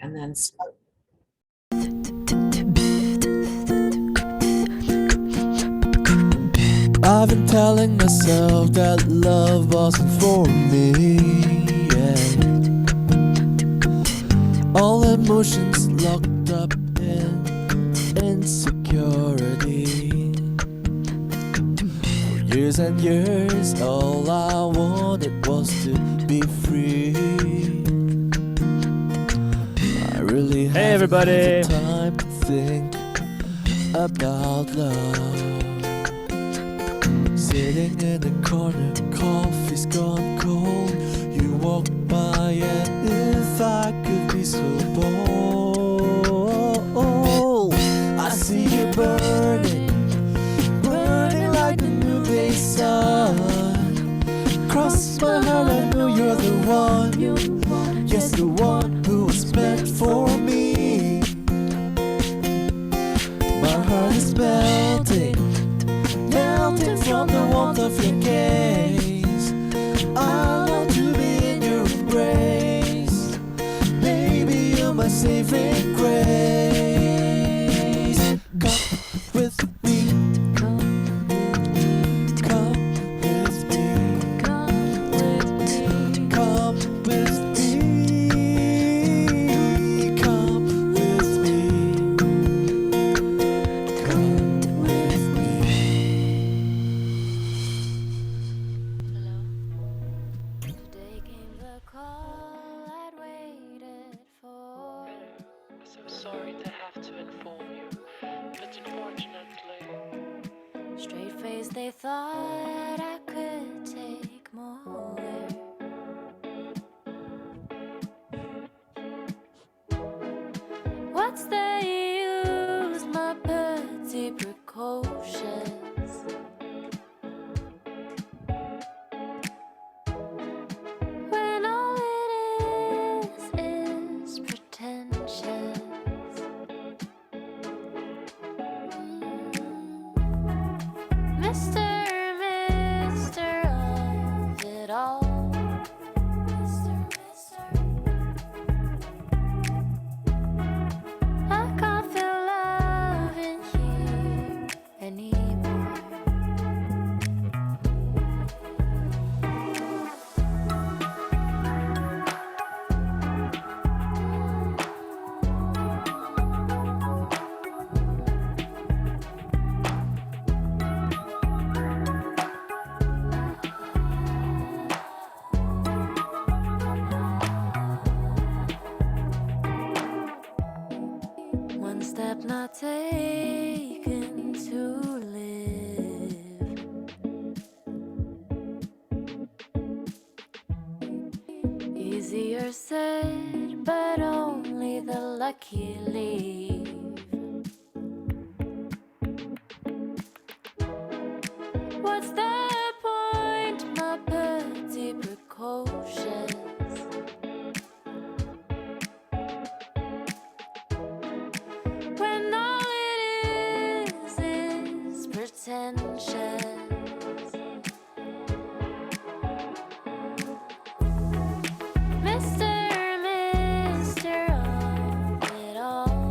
and then start. I've been telling myself that love wasn't for me, yeah. All emotions locked up in insecurity. For years and years, all I wanted was to be free. I really Hey, haven't everybody. had the time to think about love. Sitting in the corner, coffee's gone cold. You walk by, and if I could be so bold, I see you burning, burning like the noonday sun. Cross my heart, I know you're the one. Yes, the one who was meant for me. My heart is melting, melting from the warmth of your gaze. I long to be in your embrace. Baby, you're my saving grace. Come with me. Come with me. Come with me. Come with me. Come with me. Come with me. Hello. Today came the call I'd waited for. I'm so sorry to have to inform you, but unfortunately, Straight face, they thought I could take more. What's the use, my petty precautions? When all it is pretensions. Mr. of it all. I can't feel love in here anymore. One step not taken to live. Easier said, but only the lucky leave. What's the point, my petty precautions? When all it is pretensions. Mr. of it all.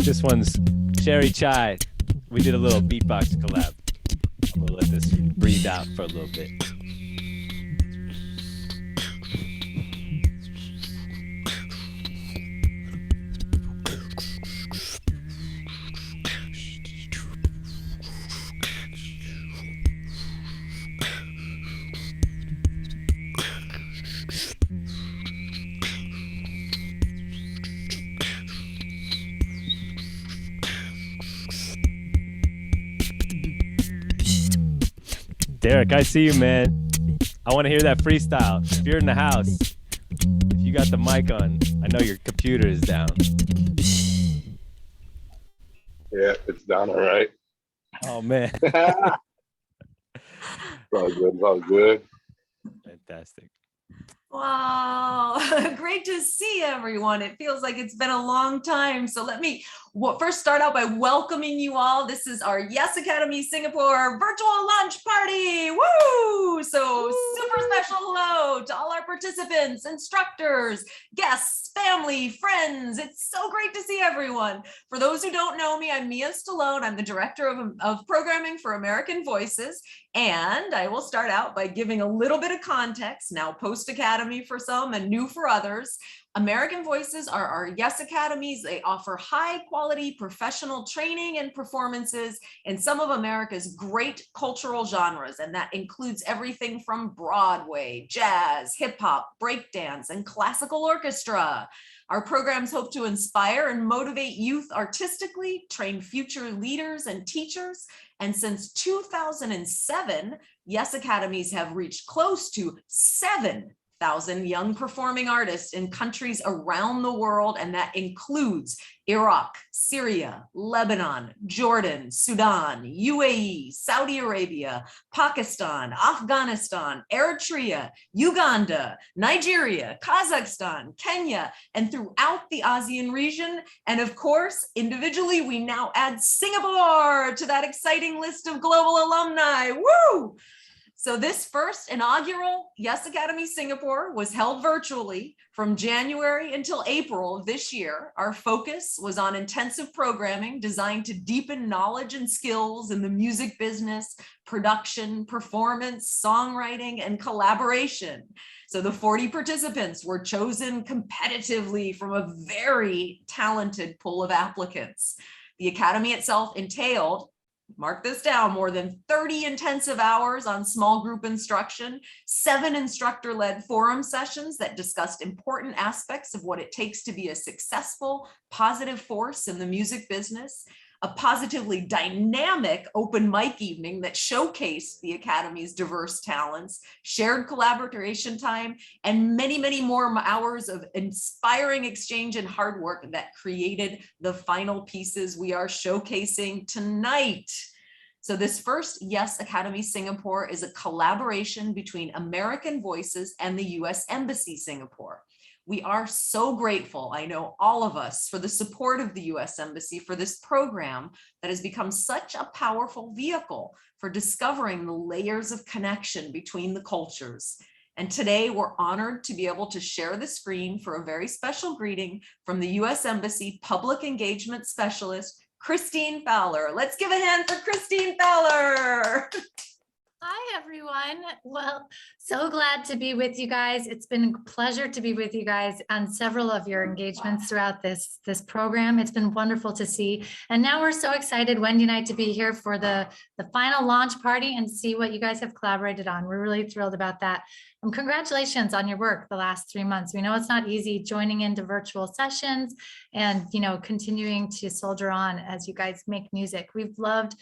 This one's Cherry Chai. We did a little beatbox collab. We'll let this breathe out for a little bit. Derek, I see you, man. I want to hear that freestyle. If you're in the house, if you got the mic on, I know your computer is down. Yeah, it's down all right. Oh, man. It's all good. It's all good. Fantastic. Wow, great to see everyone. It feels like it's been a long time. So let me first start out by welcoming you all. This is our Yes Academy Singapore virtual lunch party. Woo! So super special hello to all our participants, instructors, guests, family, friends. It's so great to see everyone. For those who don't know me, I'm Mia Stallone. I'm the director of programming for American Voices. And I will start out by giving a little bit of context, now post-academy for some and new for others. American Voices are our Yes Academies. They offer high quality professional training and performances in some of America's great cultural genres. And that includes everything from Broadway, jazz, hip hop, breakdance, and classical orchestra. Our programs hope to inspire and motivate youth artistically, train future leaders and teachers. And since 2007, Yes Academies have reached close to 7,000 young performing artists in countries around the world, and that includes Iraq, Syria, Lebanon, Jordan, Sudan, UAE, Saudi Arabia, Pakistan, Afghanistan, Eritrea, Uganda, Nigeria, Kazakhstan, Kenya, and throughout the ASEAN region. And of course, individually, we now add Singapore to that exciting list of global alumni. Woo! So this first inaugural Yes Academy Singapore was held virtually from January until April of this year. Our focus was on intensive programming designed to deepen knowledge and skills in the music business, production, performance, songwriting, and collaboration. So the 40 participants were chosen competitively from a very talented pool of applicants. The Academy itself entailed, mark this down, more than 30 intensive hours on small group instruction, 7 instructor-led forum sessions that discussed important aspects of what it takes to be a successful, positive force in the music business, a positively dynamic open mic evening that showcased the Academy's diverse talents, shared collaboration time, and many, many more hours of inspiring exchange and hard work that created the final pieces we are showcasing tonight. So this first Yes Academy Singapore is a collaboration between American Voices and the US Embassy Singapore. We are so grateful, I know all of us, for the support of the US Embassy for this program that has become such a powerful vehicle for discovering the layers of connection between the cultures. And today we're honored to be able to share the screen for a very special greeting from the US Embassy Public Engagement Specialist, Christine Fowler. Let's give a hand for Christine Fowler. Hi, everyone. Well, so glad to be with you guys. It's been a pleasure to be with you guys on several of your engagements throughout this program. It's been wonderful to see. And now we're so excited, Wendy and I, to be here for the final launch party and see what you guys have collaborated on. We're really thrilled about that. And congratulations on your work the last 3 months. We know it's not easy joining into virtual sessions and, continuing to soldier on as you guys make music. We've loved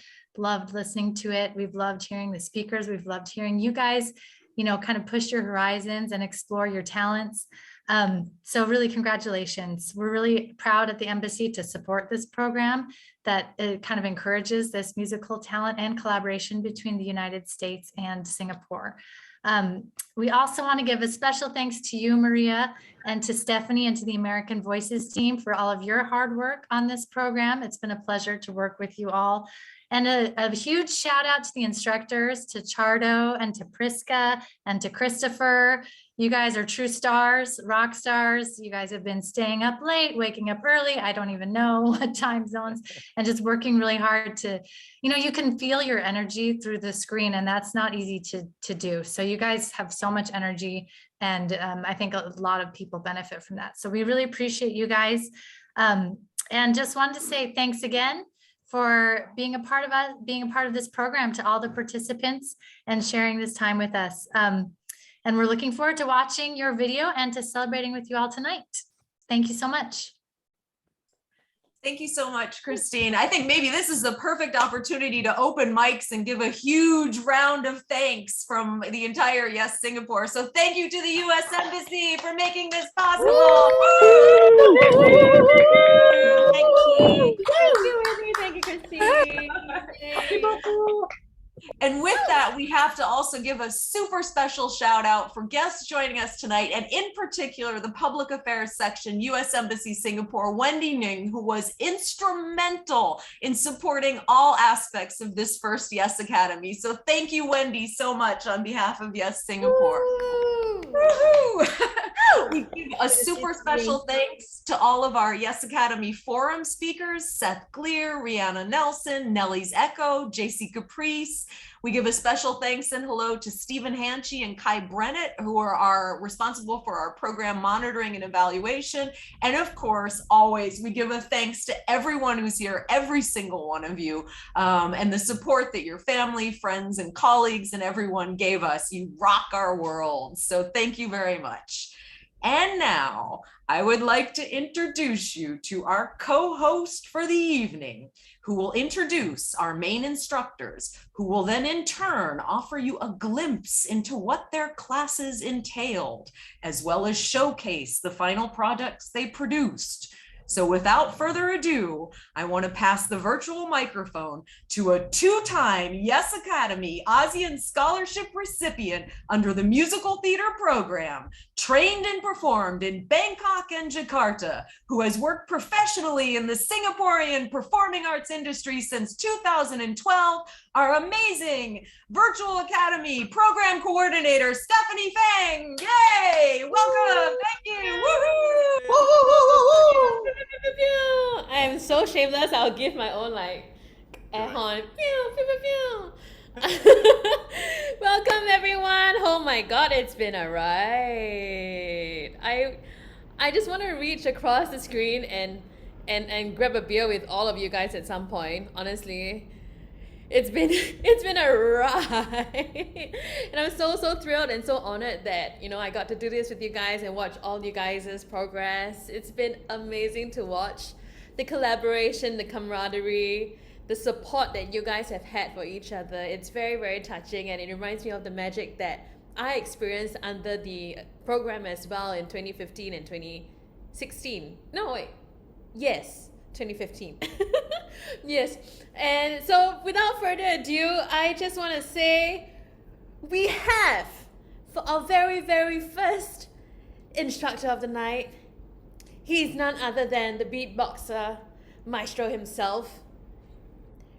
listening to it. We've loved hearing the speakers. We've loved hearing you guys, kind of push your horizons and explore your talents. So really, congratulations. We're really proud at the Embassy to support this program that it kind of encourages this musical talent and collaboration between the United States and Singapore. We also want to give a special thanks to you, Maria, and to Stephanie and to the American Voices team for all of your hard work on this program. It's been a pleasure to work with you all. And a huge shout out to the instructors, to Chardo and to Priska and to Christopher. You guys are true stars, rock stars. You guys have been staying up late, waking up early. I don't even know what time zones, and just working really hard to, you can feel your energy through the screen, and that's not easy to do. So you guys have so much energy, and I think a lot of people benefit from that. So we really appreciate you guys. And just wanted to say thanks again for being a part of this program, to all the participants and sharing this time with us. And we're looking forward to watching your video and to celebrating with you all tonight. Thank you so much. Thank you so much, Christine. I think maybe this is the perfect opportunity to open mics and give a huge round of thanks from the entire Yes Singapore. So thank you to the US Embassy for making this possible. Thank you. Thank you, Wendy. Thank you, Christine. And with that, we have to also give a super special shout out for guests joining us tonight, and in particular, the public affairs section, US Embassy Singapore, Wendy Ning, who was instrumental in supporting all aspects of this first Yes Academy. So thank you, Wendy, so much on behalf of Yes Singapore. We give a super special thanks to all of our Yes Academy Forum speakers, Seth Gleer, Rihanna Nelson, Nellie's Echo, JC Caprice. We give a special thanks and hello to Stephen Hanchy and Kai Brennett, who are responsible for our program monitoring and evaluation. And of course, always, we give a thanks to everyone who's here, every single one of you, and the support that your family, friends, and colleagues and everyone gave us. You rock our world. So thank you very much. And now I would like to introduce you to our co-host for the evening, who will introduce our main instructors, who will then in turn offer you a glimpse into what their classes entailed, as well as showcase the final products they produced. So without further ado, I want to pass the virtual microphone to a two-time Yes Academy ASEAN Scholarship recipient under the musical theater program, trained and performed in Bangkok and Jakarta, who has worked professionally in the Singaporean performing arts industry since 2012, our amazing Virtual Academy Program Coordinator, Stephanie Fang. Yay! Welcome! Thank you! Woohoo! Woo! I am so shameless. I'll give my own air horn. Pew, pew, pew, pew. Welcome everyone. Oh my god, it's been a ride. I just want to reach across the screen and grab a beer with all of you guys at some point. Honestly, it's been a ride. And I'm so thrilled and so honored that I got to do this with you guys and watch all you guys' progress. It's been amazing to watch the collaboration, the camaraderie, the support that you guys have had for each other. It's very touching, and it reminds me of the magic that I experienced under the program as well in 2015 and 2016. No, wait. Yes, 2015. Yes. And so without further ado, I just want to say we have, for our very first instructor of the night, he's none other than the beatboxer maestro himself,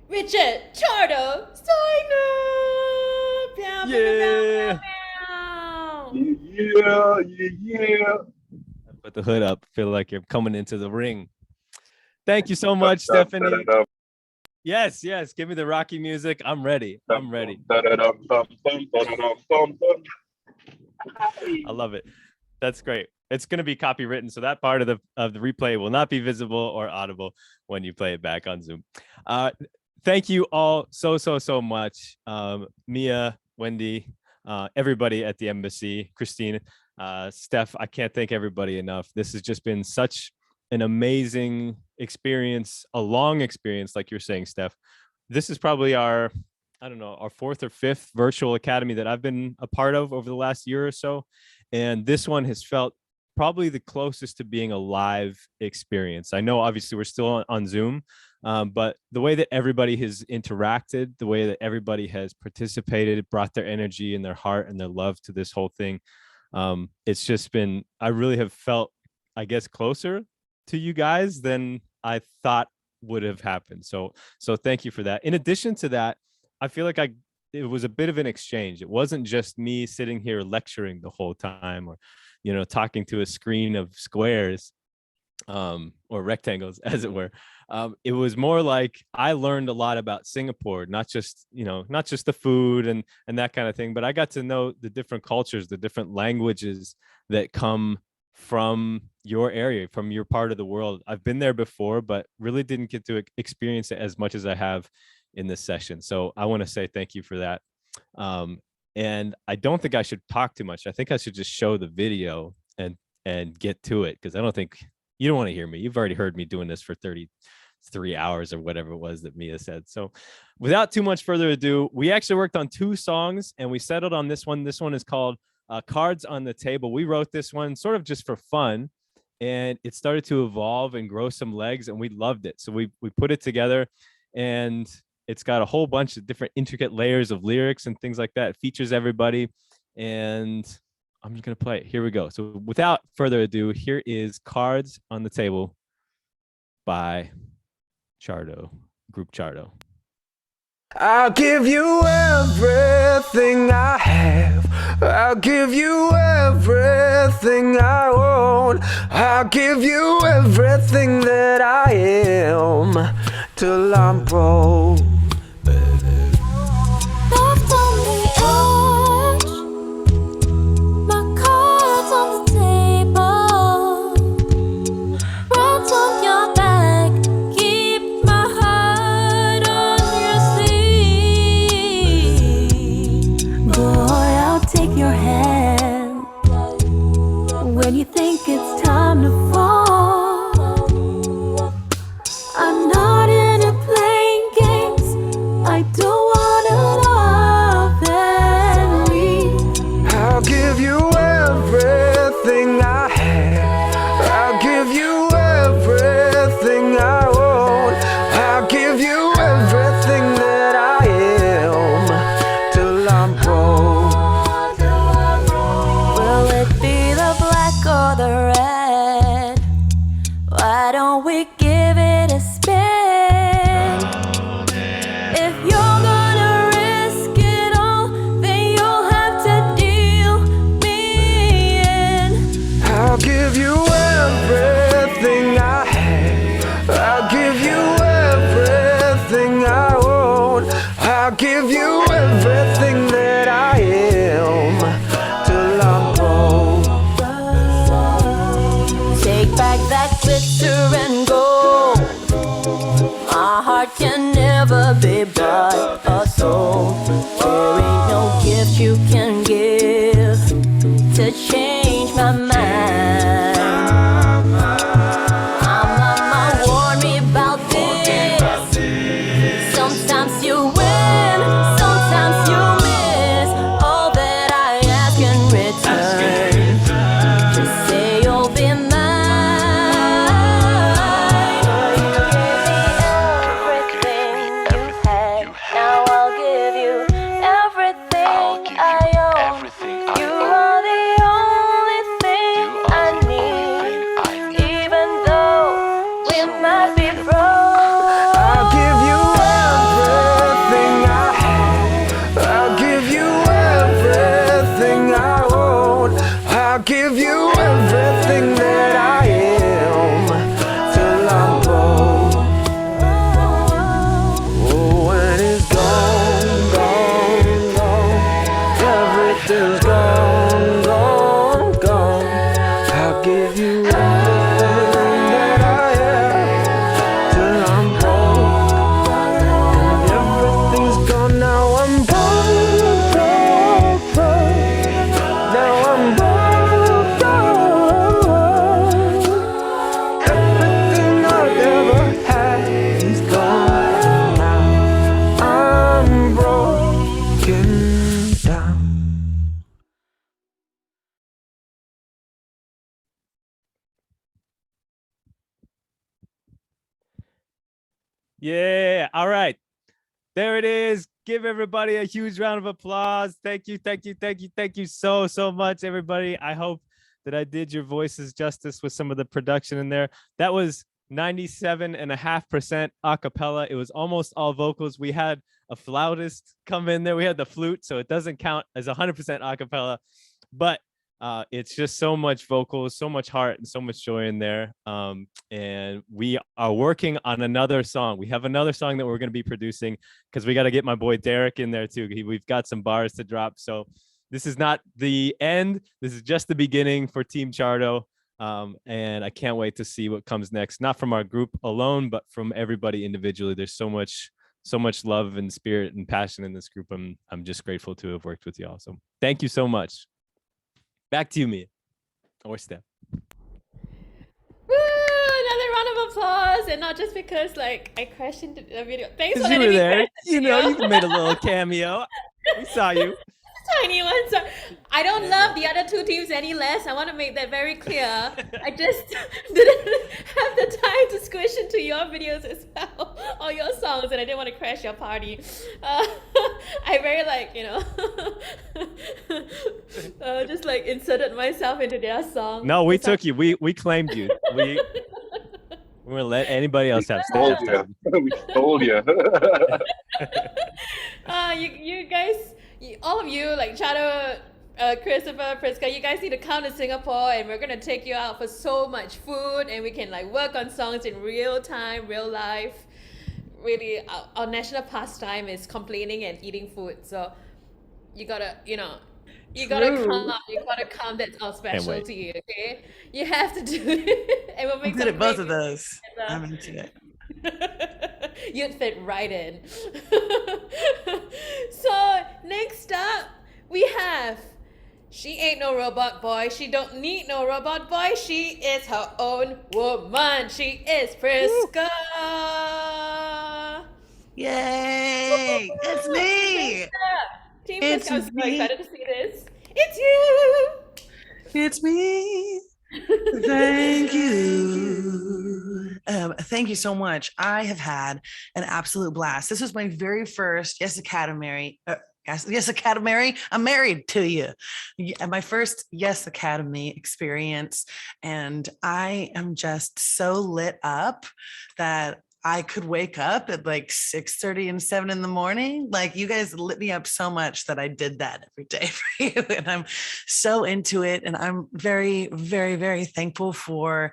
Richard Chardo Steiner. Yeah. Yeah. Put the hood up. Feel like you're coming into the ring. Thank you so much, Stephanie. Yes. Give me the Rocky music. I'm ready. I love it. That's great. It's going to be copywritten, so that part of the replay will not be visible or audible when you play it back on Zoom. Thank you all so much. Mia, Wendy, everybody at the embassy, Christine, Steph, I can't thank everybody enough. This has just been such an amazing experience, a long experience, like you're saying, Steph. This is probably our fourth or fifth virtual academy that I've been a part of over the last year or so. And this one has felt probably the closest to being a live experience. I know obviously we're still on Zoom, but the way that everybody has interacted, the way that everybody has participated, brought their energy and their heart and their love to this whole thing. It's just been, I really have felt, I guess, closer to you guys than I thought would have happened. So thank you for that. In addition to that, I feel like it was a bit of an exchange. It wasn't just me sitting here lecturing the whole time, or talking to a screen of squares or rectangles, as it were. It was more like I learned a lot about Singapore, not just the food and that kind of thing, but I got to know the different cultures, the different languages that come from your area, from your part of the world. I've been there before, but really didn't get to experience it as much as I have in this session. So I want to say thank you for that. And I don't think I should talk too much. I think I should just show the video and get to it, because I don't think you don't want to hear me. You've already heard me doing this for 33 hours or whatever it was that Mia said. So without too much further ado, we actually worked on 2 songs and we settled on this one. This one is called Cards on the Table. We wrote this one sort of just for fun, and it started to evolve and grow some legs, and we loved it. So we put it together, and it's got a whole bunch of different intricate layers of lyrics and things like that. It features everybody, and I'm just going to play it. Here we go. So without further ado, here is Cards on the Table by Chardo, Group Chardo. I'll give you everything I have. I'll give you everything I own. I'll give you everything that I am till I'm broke. Left on the edge, my cards on the table. Rats on your back, keep my heart on your sleeve. Boy, I'll take your hand when you think it's time to fall. I'm not into playing games. I don't wanna love and leave. I'll give you everything I have. I'll give you everything I own. I'll give you everything that I am till I'm broke. Will it be the black or the red? Why don't we give it a spin? If you're gonna risk it all, then you'll have to deal me in. I'll give you everything I have. I'll give you everything I own. I'll give you everything that I am till I'm broke. Take back that glitter and gold. My heart can never be bought or sold. There ain't no gift you can give to change my mind. Mama warned me about this. Sometimes you win, sometimes you miss. All that I ask in return, just say you'll be mine. Now I'll give you everything I own. You are the only thing I need, even though we might be broke. I'll give you everything I have. I'll give you everything I own. I'll give you everything that I am till I'm broke. Oh, when it's gone, gone, gone, everything's gone, gone, gone. I'll give you everything that I am till I'm broke. Everything's gone now. I'm broke, broke, broke. Now I'm broke, broke. Everything I've ever had is gone now. I'm broken down. Yeah. All right. There it is. Give everybody a huge round of applause. Thank you. Thank you. Thank you. Thank you so much, everybody. I hope that I did your voices justice with some of the production in there. That was 97.5% a cappella. It was almost all vocals. We had a flautist come in there. We had the flute, so it doesn't count as 100% a cappella, but it's just so much vocals, so much heart, and so much joy in there. And we are working on another song. We have another song that we're going to be producing because we got to get my boy Derek in there too. We've got some bars to drop. So this is not the end. This is just the beginning for Team Chardo. And I can't wait to see what comes next, not from our group alone, but from everybody individually. There's so much love and spirit and passion in this group. I'm just grateful to have worked with y'all. So thank you so much. Back to you, Mia or Steph. Woo! Another round of applause, and not just because like I crashed into the video. Thanks for You letting were me there. crash the You know, video. you made a little cameo. We saw you. Tiny one. So I don't love the other two teams any less. I want to make that very clear. I just didn't have the time to squish into your videos as well, or your songs, and I didn't want to crash your party. I very just like inserted myself into their song. No, we took you. We claimed you. We gonna let anybody else have Told stuff. you. We told you. You guys, all of you, like Chado, Christopher, Priska, you guys need to come to Singapore, and we're gonna take you out for so much food, and we can like work on songs in real time, real life. Really, our national pastime is complaining and eating food. So you gotta, you gotta come. You gotta come. That's our specialty. Okay, you have to do it, and we'll make I'm good some at both great of those. videos. I'm into it. You'd fit right in. So next up, we have. She ain't no robot boy. She don't need no robot boy. She is her own woman. She is Priska. Yay! It's me. Team It's Priska, I'm so me. excited to see this. It's you. It's me. Thank you. Thank you so much. I have had an absolute blast. This was my very first Yes Academy. Yes Academy. I'm married to you. My first Yes Academy experience, and I am just so lit up that I could wake up at like 6:30 and 7 in the morning. Like, you guys lit me up so much that I did that every day for you. And I'm so into it. And I'm very, very, very thankful for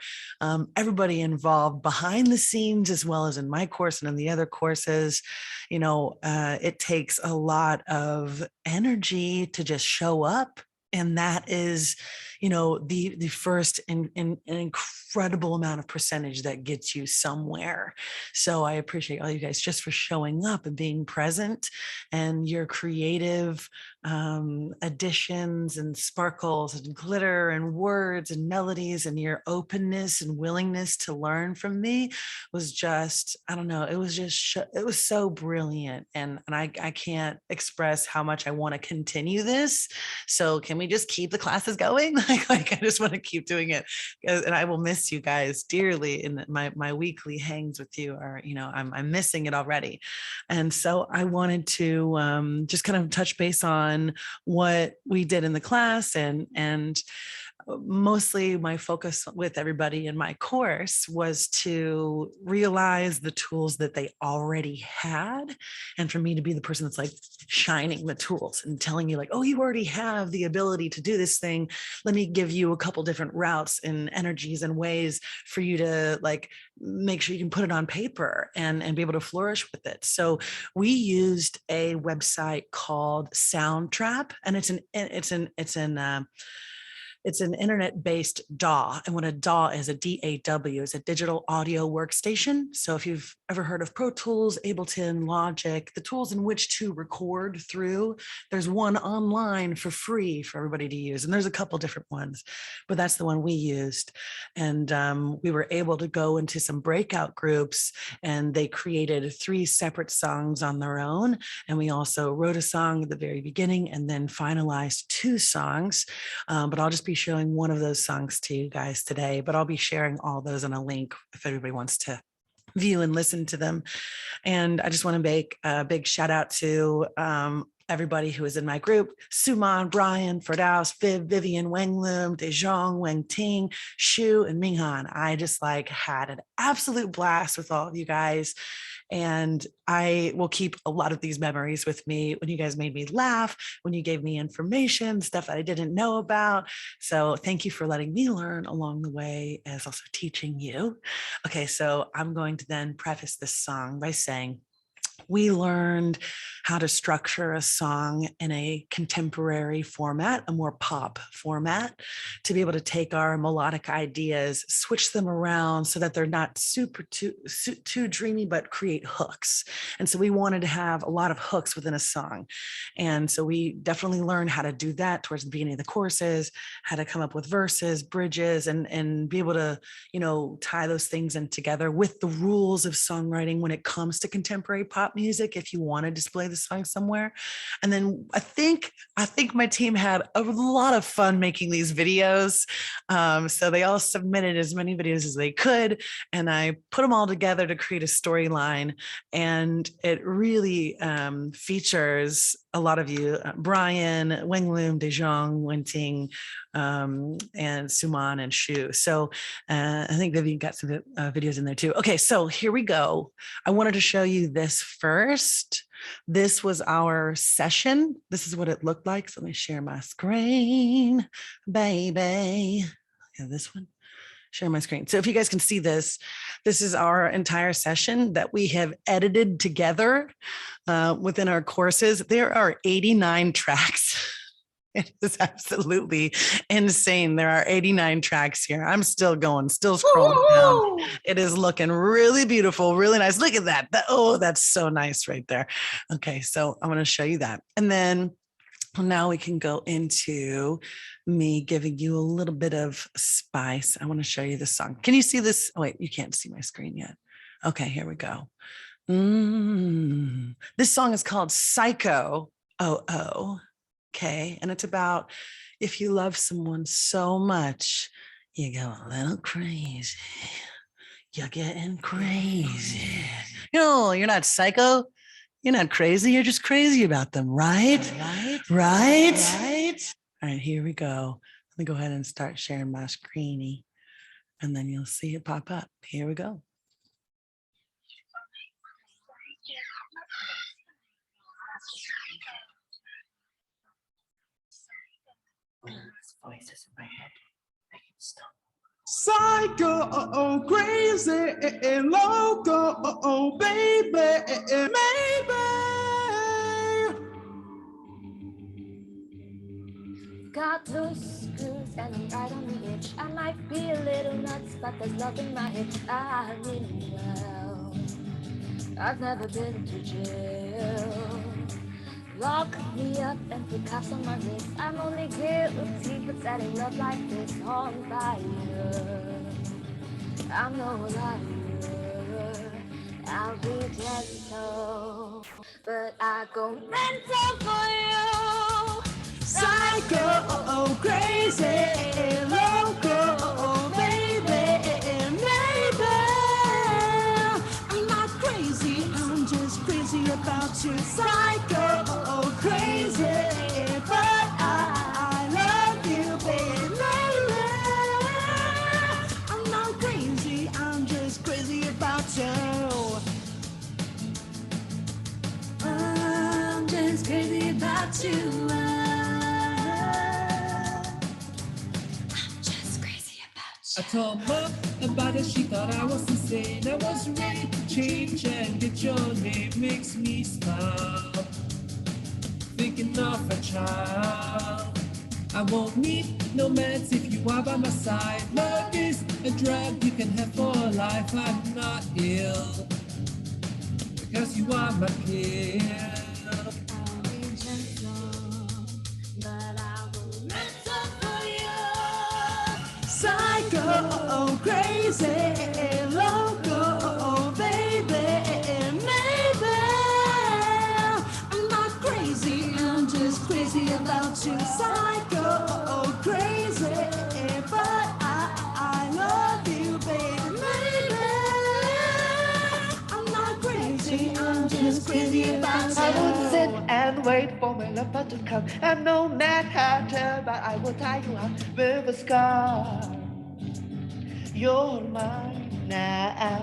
everybody involved behind the scenes, as well as in my course and in the other courses. It takes a lot of energy to just show up. And that is, the first in an incredible amount of percentage that gets you somewhere. So I appreciate all you guys just for showing up and being present, and your creative additions and sparkles and glitter and words and melodies, and your openness and willingness to learn from me was just, I don't know, it was so brilliant. And I can't express how much I want to continue this. So can we just keep the classes going? Like I just want to keep doing it, and I will miss you guys dearly. In my weekly hangs with you are, I'm missing it already. And so I wanted to just kind of touch base on what we did in the class, and mostly my focus with everybody in my course was to realize the tools that they already had, and for me to be the person that's like shining the tools and telling you like, oh, you already have the ability to do this thing. Let me give you a couple different routes and energies and ways for you to like make sure you can put it on paper and be able to flourish with it. So we used a website called Soundtrap, and it's an internet-based DAW. And what a DAW is, a DAW, is a digital audio workstation. So if you've ever heard of Pro Tools, Ableton, Logic, the tools in which to record through, there's one online for free for everybody to use. And there's a couple different ones, but that's the one we used. And we were able to go into some breakout groups, and they created 3 separate songs on their own. And we also wrote a song at the very beginning and then finalized 2 songs. But I'll just be showing one of those songs to you guys today, but I'll be sharing all those on a link if everybody wants to view and listen to them. And I just want to make a big shout out to everybody who is in my group, Suman, Brian, Firdaus, Vivian, Wenglum, Dejong, Weng Ting, Shu, and Minghan. I just like had an absolute blast with all of you guys. And I will keep a lot of these memories with me when you guys made me laugh, when you gave me information, stuff that I didn't know about. So thank you for letting me learn along the way, as also teaching you. Okay, so I'm going to then preface this song by saying, we learned how to structure a song in a contemporary format, a more pop format, to be able to take our melodic ideas, switch them around so that they're not too dreamy, but create hooks. And so we wanted to have a lot of hooks within a song. And so we definitely learned how to do that towards the beginning of the courses, how to come up with verses, bridges, and be able to, tie those things in together with the rules of songwriting when it comes to contemporary pop music, if you want to display the song somewhere. And then I think my team had a lot of fun making these videos. So they all submitted as many videos as they could, and I put them all together to create a storyline. And it really features a lot of you, Brian, Wenglum, Dejong, Wenting, and Suman and Shu. So I think Vivian got some videos in there too. Okay, so here we go. I wanted to show you this first. This was our session. This is what it looked like. So let me share my screen, baby. Yeah, this one. Share my screen. So if you guys can see this, this is our entire session that we have edited together within our courses. There are 89 tracks. It is absolutely insane. There are 89 tracks here. I'm still going, still scrolling down. It is looking really beautiful, really nice. Look at that. Oh, that's so nice right there. Okay, so I'm going to show you that. And then now we can go into me giving you a little bit of spice. I want to show you the song. Can you see this? Oh, wait, you can't see my screen yet. Okay, here we go. This song is called Psycho. Oh. Okay, and it's about if you love someone so much, you go a little crazy. You're getting crazy. You're not psycho. You're not crazy. You're just crazy about them, right? Right. All right, here we go. Let me go ahead and start sharing my screeny, and then you'll see it pop up. Here we go. Voices in my head. Make it stop. Psycho, crazy, loco, baby, maybe. Got loose screws and I'm right on the edge. I might be a little nuts, but there's love in my head. I really well. I've never been to jail. Lock me up and put cuffs on my wrist. I'm only guilty for setting love like this on fire. I'm no liar. I'll be gentle, but I go mental for you. Psycho, crazy, loco, baby, maybe. I'm not crazy, I'm just crazy about you. Psycho, crazy, but I love you, baby. I'm not crazy, I'm just crazy about you. I'm just crazy about you. I told Mom about it, she thought I was insane. I was ready to change and get your name makes me smile. Thinking of a child. I won't need no meds if you are by my side. Love is a drug you can have for life. I'm not ill because you are my pill. I'll be gentle, but I will mental for you. Psycho, crazy, loco, baby, maybe. I'm not crazy, I'm just crazy about you. Psycho, crazy, but I love you, baby, maybe. I'm not crazy, I'm just crazy about you. I would sit and wait for my lover to come. And no matter but I will tie you up with a scar. You're mine now.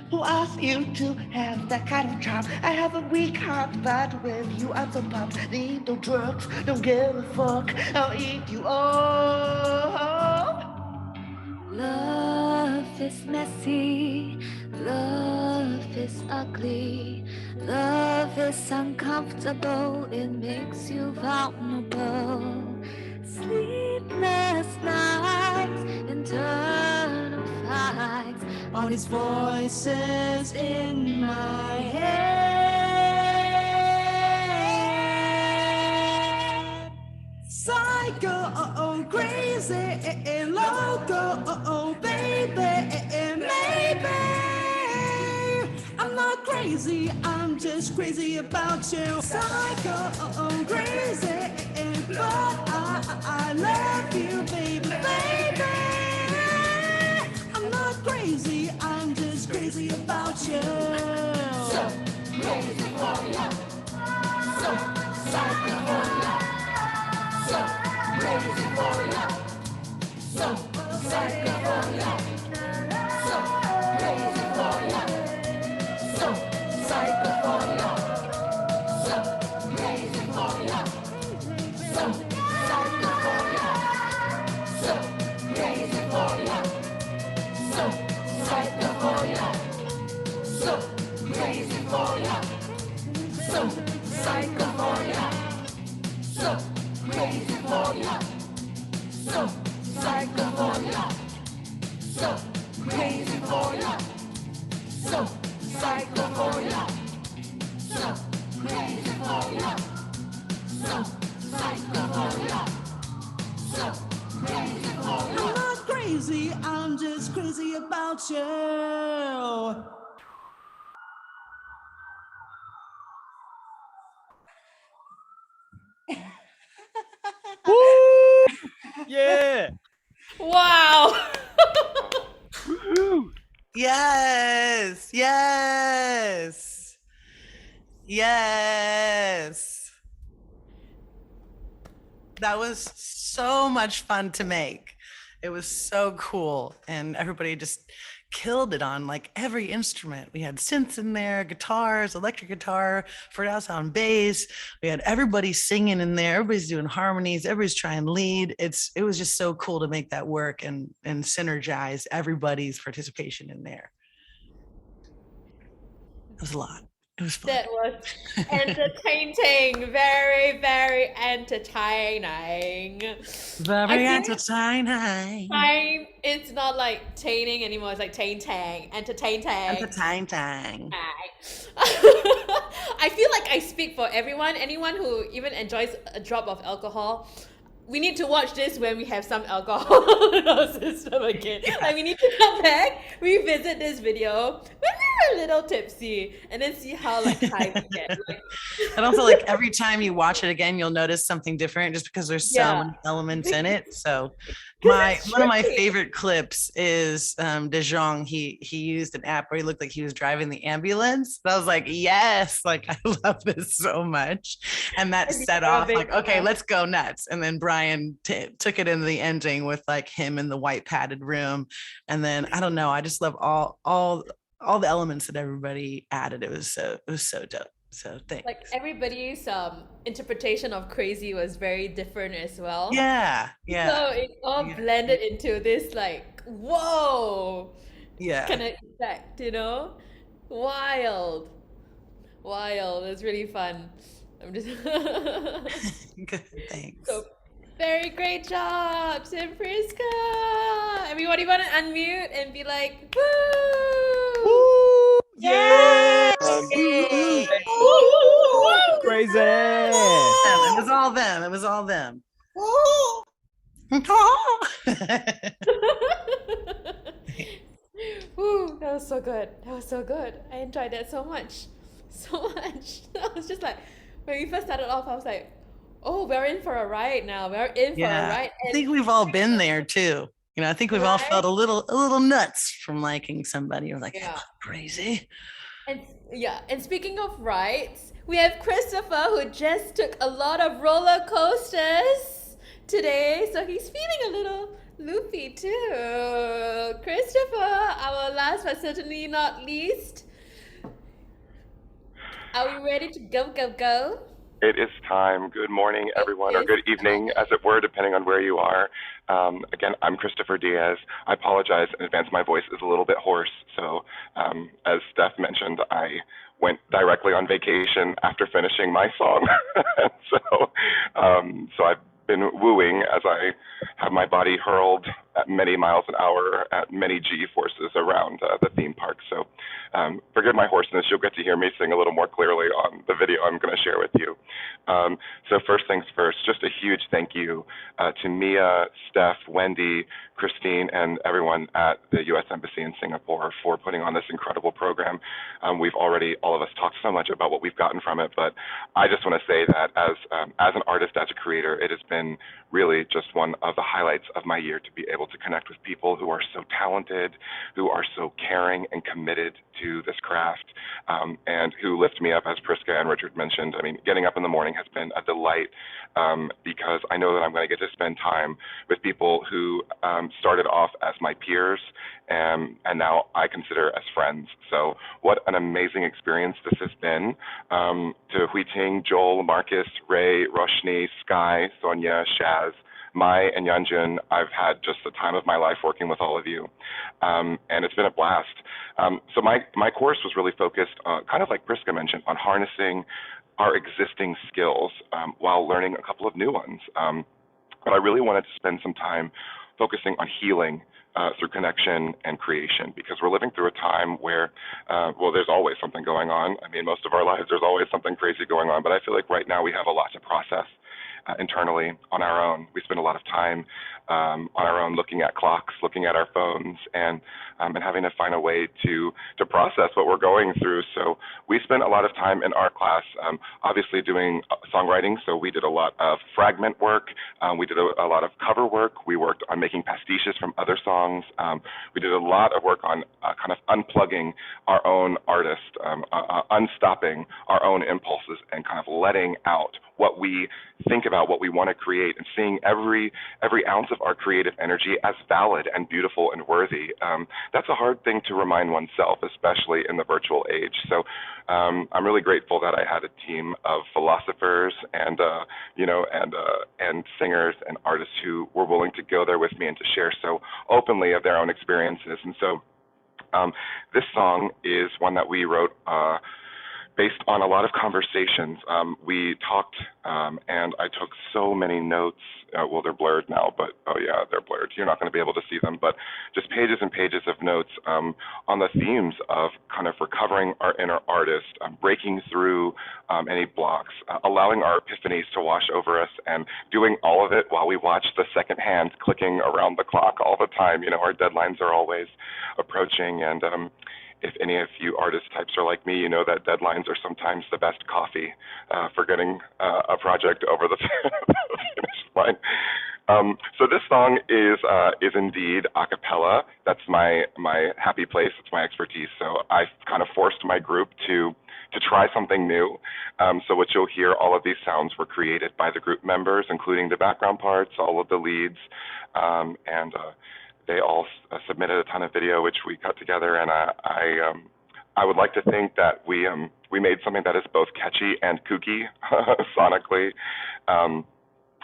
Who asked you to have that kind of charm? I have a weak heart, but with you I'm so pumped. Need no drugs, don't give a fuck. I'll eat you all. Love is messy, love is ugly, love is uncomfortable, it makes you vulnerable. Sleepless nights, internal fights, all these voices in my head. Psycho, crazy, loco, baby, maybe. I'm not crazy, I'm just crazy about you. Psycho, crazy, but I love you, baby, baby. I'm not crazy, I'm just crazy about you. So crazy for you. So psycho for you. So crazy for you. So psycho for you. So crazy for you. So psycho for you. So crazy for you. So psycho for you. So crazy for you. So psycho for you. So crazy for you. So psycho for you. So crazy for you. So psycho for you. So crazy for you. So psycho for you. So crazy for you. So psycho for you. So crazy for you. I'm not crazy, I'm just crazy about you. Woo! Yeah. Wow. Yes, yes, yes. That was so much fun to make. It was so cool. And everybody just killed it on like every instrument. We had synths in there, guitars, electric guitar, Ferdal sound bass. We had everybody singing in there. Everybody's doing harmonies. Everybody's trying lead. It was just so cool to make that work and synergize everybody's participation in there. It was a lot. It was fun. That was entertaining. Very, very entertaining. Very entertaining. It's not like taining anymore. It's like tang. Entertaining. Entertaining. I feel like I speak for everyone. Anyone who even enjoys a drop of alcohol. We need to watch this when we have some alcohol in our system again. Like we need to come back, revisit this video when we were a little tipsy, and then see how like high we get. Like, And also, like every time you watch it again, you'll notice something different just because there's so many elements in it. So one of my favorite clips is De Jong. He used an app where he looked like he was driving the ambulance. And I was like, yes, like I love this so much. And that set off like, okay, let's go nuts. And then Brian took it into the ending with like him in the white padded room. And then I don't know, I just love all the elements that everybody added. It was so dope. So thanks. like everybody's interpretation of crazy was very different as well. Yeah. So it all blended into this like whoa kind of effect, you know? Wild. It's really fun. I'm just Good, thanks. so very great job, Tim Priska. Everybody want to unmute and be like, woo! Yeah. Crazy. It was all them. It was all them. Woo, that was so good. I enjoyed that so much. I was just like, when we first started off, I was like, oh, we're in for a ride now. We're in for a ride. I think we've all been there too. You know, I think we've all felt a little nuts from liking somebody. Or like, crazy. And yeah, and speaking of rides, we have Christopher who just took a lot of roller coasters today, so he's feeling a little loopy too. Christopher, our last but certainly not least, are we ready to go, go, go? It is time. Good morning, everyone, or good evening, as it were, depending on where you are. Again, I'm Christopher Diaz. I apologize in advance. My voice is a little bit hoarse. So, as Steph mentioned, I went directly on vacation after finishing my song. So I've been wooing as I have my body hurled at many miles an hour at many G forces around the theme park. So forgive my hoarseness. You'll get to hear me sing a little more clearly on the video I'm going to share with you. So first things first, just a huge thank you to Mia, Steph, Wendy, Christine, and everyone at the U.S. Embassy in Singapore for putting on this incredible program. We've already, all of us, talked so much about what we've gotten from it, but I just want to say that as an artist, as a creator, it has been really just one of the highlights of my year to be able to connect with people who are so talented, who are so caring and committed to this craft, and who lift me up, as Priska and Richard mentioned. I mean, getting up in the morning has been a delight because I know that I'm going to get to spend time with people who started off as my peers and now I consider as friends. So what an amazing experience this has been. To Hui Ting, Joel, Marcus, Ray, Roshni, Sky, Sonia, Shaz, Mai, and Yanjun, I've had just the time of my life working with all of you, and it's been a blast. So my course was really focused, kind of like Priska mentioned, on harnessing our existing skills while learning a couple of new ones. But I really wanted to spend some time focusing on healing through connection and creation, because we're living through a time where, well, there's always something going on. I mean, most of our lives, there's always something crazy going on, but I feel like right now we have a lot to process internally on our own. We spend a lot of time on our own looking at clocks, looking at our phones, and having to find a way to process what we're going through. So we spent a lot of time in our class, obviously doing songwriting. So we did a lot of fragment work. We did a lot of cover work. We worked on making pastiches from other songs. We did a lot of work on kind of unplugging our own artist, unstopping our own impulses, and kind of letting out what we think about, what we want to create, and seeing every ounce of our creative energy as valid and beautiful and worthy. That's a hard thing to remind oneself, especially in the virtual age. So I'm really grateful that I had a team of philosophers and singers and artists who were willing to go there with me and to share so openly of their own experiences. And so this song is one that we wrote based on a lot of conversations. We talked, and I took so many notes. Well, they're blurred now, but oh yeah, they're blurred. You're not going to be able to see them, but just pages and pages of notes on the themes of kind of recovering our inner artist, breaking through any blocks, allowing our epiphanies to wash over us, and doing all of it while we watch the second hand clicking around the clock all the time. You know, our deadlines are always approaching, and if any of you artist types are like me, you know that deadlines are sometimes the best coffee for getting a project over the finish line. So this song is indeed a cappella. That's my happy place. It's my expertise. So I kind of forced my group to try something new. So what you'll hear, all of these sounds were created by the group members, including the background parts, all of the leads, and they all submitted a ton of video, which we cut together, and I would like to think that we made something that is both catchy and kooky sonically,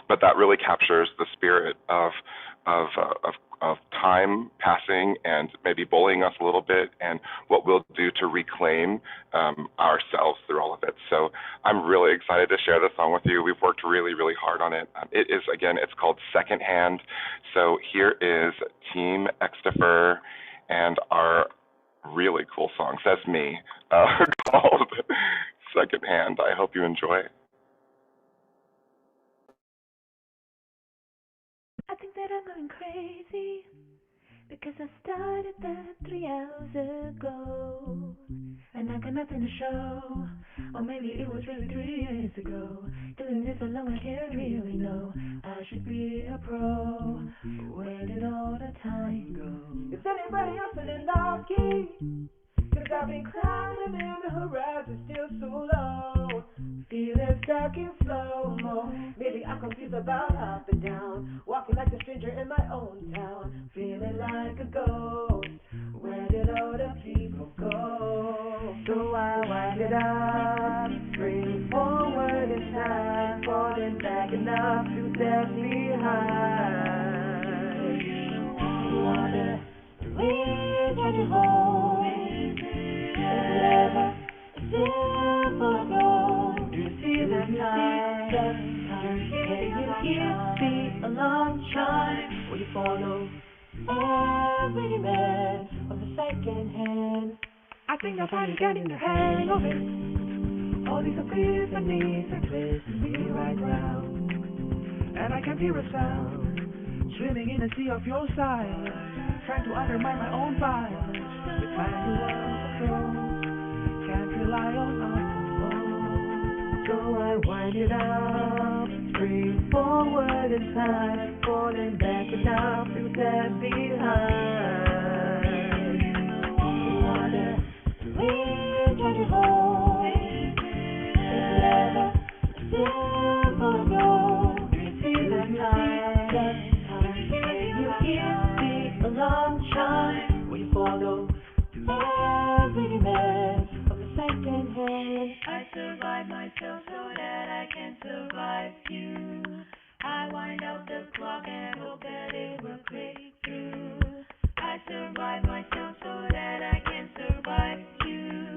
but that really captures the spirit of time passing and maybe bullying us a little bit, and what we'll do to reclaim ourselves through all of it. So I'm really excited to share this song with you. We've worked really, really hard on it. It is, again, it's called Secondhand. So here is Team Extifer and our really cool song, says me, called Secondhand. I hope you enjoy. I think that I'm going crazy because I started that 3 hours ago and I got nothing to show, or maybe it was really 3 years ago. Doing this so long I can't really know. I should be a pro. Where did all the time go? Is anybody else feeling lucky? Cause I've been climbing and the horizon still so low. Feeling stuck in slow-mo. Maybe I'm confused about up and down. Walking like a stranger in my own town. Feeling like a ghost. Where did all the people go? So I wind it up, spring forward in time, falling back enough to step behind. Wonder which one you hold. Never simple goal. Do you see the time? Can you hear the alarm chime? Will you follow every man of the second hand? I think I'm finally getting the hang of it. All these epiphanies are twisting me right round, and I can't hear a sound. Swimming in a sea of your silence, trying to undermine my own violence. With time to control, can't rely on alone. So I wind it up, spring forward in time, falling back enough to step behind. Wonder which one you hold. It's never simple to go. You see the time. Can you hear the alarm chime? Will you follow every man of the second hand? I survive myself so that I can survive you. I wind up the clock and hope that it will break through. I survive myself so that I can survive you.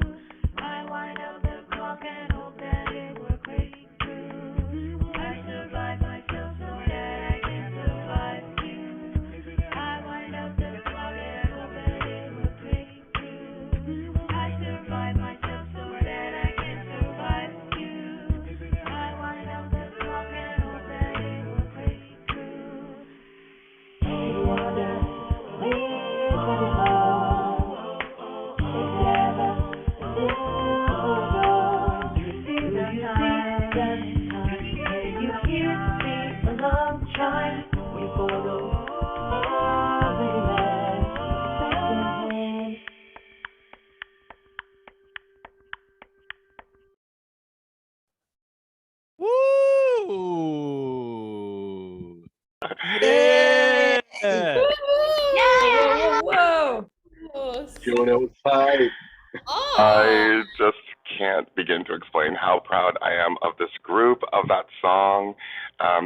I wind up the clock and hope that it will break through. I survive myself so that I can survive you. I wind up the clock and hope that it will break through. I survive myself so that I can survive you. I wind up the clock and hope that it will break through. Hey, wonder which one you hold. It's never simple goal. You see the time. Can you hear the alarm chime? Will you follow every man second hand? Woo! Yeah! Whoa. Doing it with pride. I just can't begin to explain how proud I am of this group, of that song.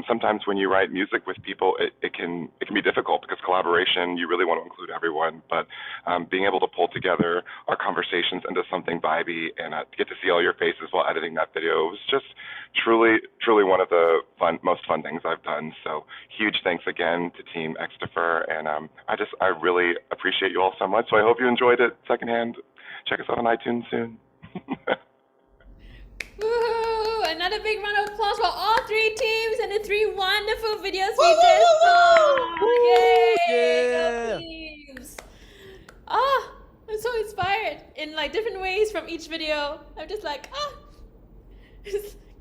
Sometimes when you write music with people, it can be difficult because collaboration, you really want to include everyone. But being able to pull together our conversations into something vibey and get to see all your faces while editing that video was just truly one of the most fun things I've done. So huge thanks again to Team Xtifer, and I really appreciate you all so much. So I hope you enjoyed it secondhand. Check us out on iTunes soon. Woohoo! Another big round of applause for all three teams and the three wonderful videos we just saw. Yay! Go teams! I'm so inspired in like different ways from each video. I'm just like,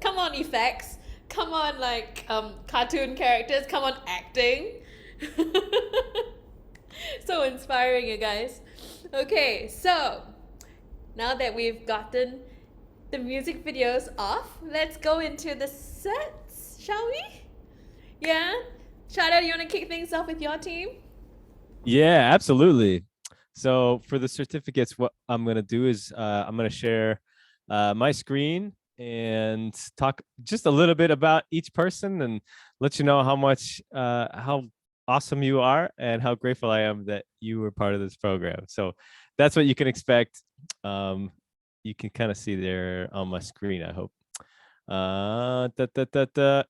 come on effects, come on like cartoon characters, come on acting. So inspiring, you guys. Okay, so now that we've gotten the music videos off, let's go into the sets, shall we? Yeah? Shada, you want to kick things off with your team? Yeah, absolutely. So for the certificates, what I'm going to do is I'm going to share my screen and talk just a little bit about each person and let you know how awesome you are and how grateful I am that you were part of this program. So that's what you can expect. You can kind of see there on my screen, I hope. All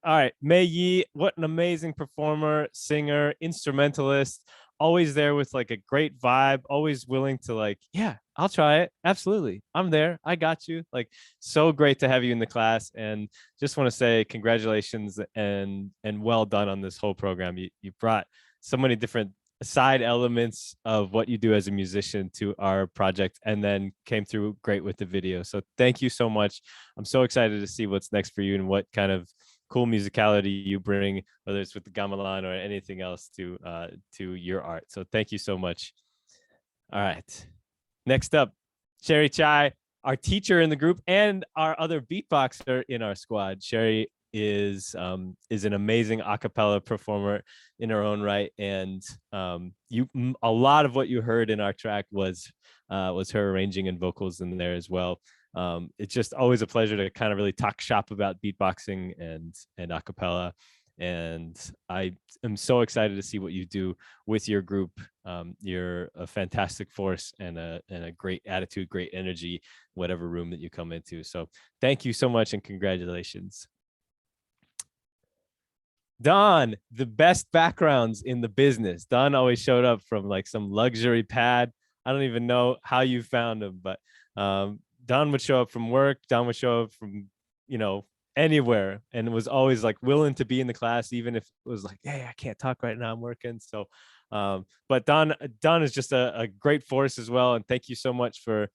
right, Mei Yi, what an amazing performer, singer, instrumentalist, always there with like a great vibe, always willing to like, yeah, I'll try it. Absolutely. I'm there. I got you. Like, so great to have you in the class. And just want to say congratulations and well done on this whole program. You brought so many different side elements of what you do as a musician to our project and then came through great with the video. So thank you so much. I'm so excited to see what's next for you and what kind of cool musicality you bring, whether it's with the gamelan or anything else to your art. So thank you so much. All right. Next up, Sherry Chai, our teacher in the group and our other beatboxer in our squad. Sherry is an amazing a cappella performer in her own right, and a lot of what you heard in our track was her arranging and vocals in there as well. It's just always a pleasure to kind of really talk shop about beatboxing and a cappella, and I am so excited to see what you do with your group. You're a fantastic force and a great attitude, great energy, whatever room that you come into. So thank you so much and congratulations. Don, the best backgrounds in the business. Don always showed up from like some luxury pad. I don't even know how you found him, but Don would show up from work. Don would show up from, anywhere, and was always like willing to be in the class, even if it was like, hey, I can't talk right now, I'm working. So, but Don is just a great force as well. And thank you so much for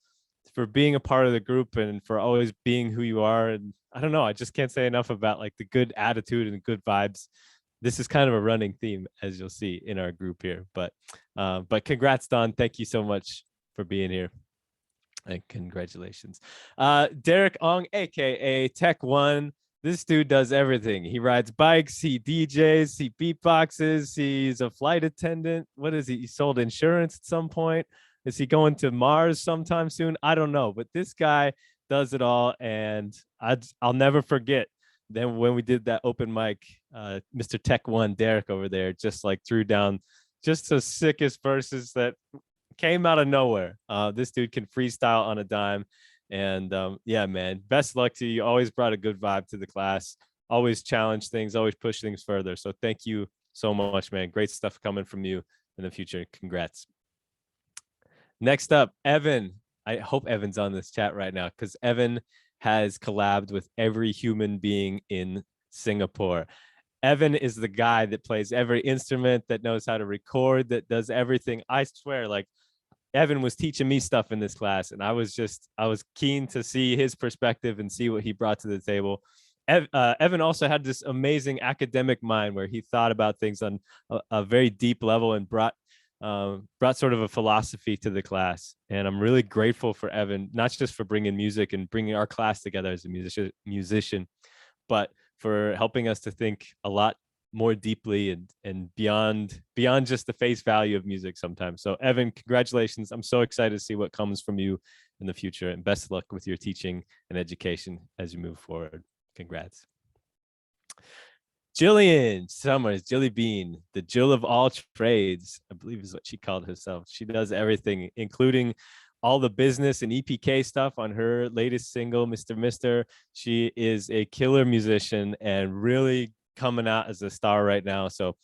being a part of the group and for always being who you are. And I don't know, I just can't say enough about like the good attitude and the good vibes. This is kind of a running theme, as you'll see in our group here. But congrats, Don. Thank you so much for being here. And congratulations. Derek Ong, aka Tech One. This dude does everything. He rides bikes, he DJs, he beatboxes, he's a flight attendant. What is he? He sold insurance at some point. Is he going to Mars sometime soon? I don't know, but this guy does it all. And I'll never forget then when we did that open mic, Mr. Tech One, Derek over there, just like threw down just the sickest verses that came out of nowhere. This dude can freestyle on a dime. And yeah, man, best luck to you. You always brought a good vibe to the class, always challenge things, always push things further. So thank you so much, man. Great stuff coming from you in the future. Congrats. Next up, Evan. I hope Evan's on this chat right now, because Evan has collabed with every human being in Singapore. Evan is the guy that plays every instrument, that knows how to record, that does everything. I swear, like, Evan was teaching me stuff in this class, and I was keen to see his perspective and see what he brought to the table. Evan also had this amazing academic mind where he thought about things on a very deep level and brought sort of a philosophy to the class. And I'm really grateful for Evan, not just for bringing music and bringing our class together as a musician, but for helping us to think a lot more deeply and beyond just the face value of music sometimes. So Evan, congratulations. I'm so excited to see what comes from you in the future, and best of luck with your teaching and education as you move forward. Congrats. Jillian Summers, Jilly Bean, the Jill of all trades, I believe is what she called herself. She does everything, including all the business and EPK stuff on her latest single, Mr. Mister. She is a killer musician and really coming out as a star right now. So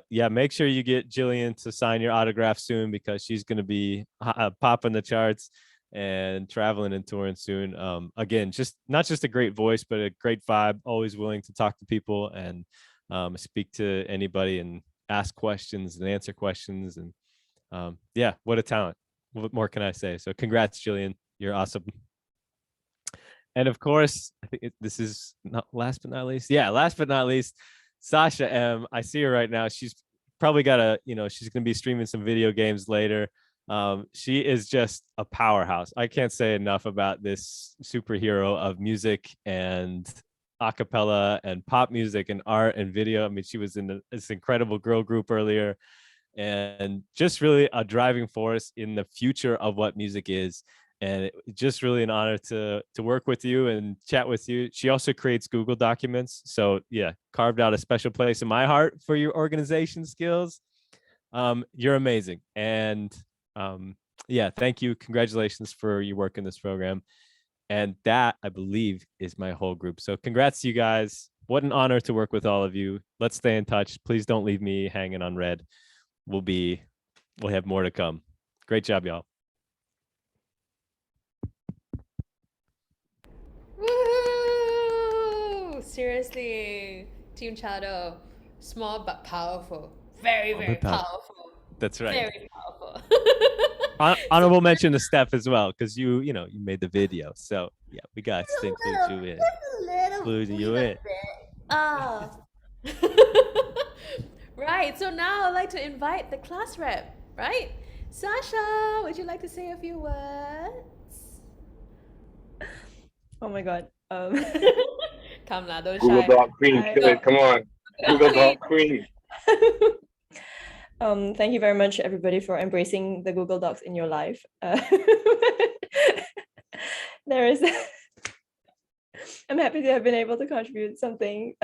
yeah, make sure you get Jillian to sign your autograph soon, because she's going to be popping the charts and traveling and touring soon. Again, just not just a great voice, but a great vibe, always willing to talk to people and speak to anybody and ask questions and answer questions. And yeah, what a talent. What more can I say? So congrats, Jillian. You're awesome. And of course, I think this is not last but not least. Yeah, last but not least, Sasha M. I see her right now. She's probably got she's going to be streaming some video games later. She is just a powerhouse. I can't say enough about this superhero of music and a cappella and pop music and art and video. I mean, she was in this incredible girl group earlier, and just really a driving force in the future of what music is. And it's just really an honor to work with you and chat with you. She also creates Google Documents. So yeah, carved out a special place in my heart for your organization skills. You're amazing. And yeah, thank you. Congratulations for your work in this program. And that, I believe, is my whole group. So congrats to you guys. What an honor to work with all of you. Let's stay in touch. Please don't leave me hanging on red. We'll have more to come. Great job, y'all. Woo! Seriously, Team Chado, small but powerful. Very, very powerful. That's right. Very powerful. Honorable mention to Steph as well, because you made the video. So yeah, we got to include you in. Include you in. Oh. Right. So now I'd like to invite the class rep. Right. Sasha, would you like to say a few words? Oh my God. Come now, don't Google shy. Doc Queen, kill it. Come on. Google Doc Queen. Thank you very much, everybody, for embracing the Google Docs in your life. There is. I'm happy to have been able to contribute something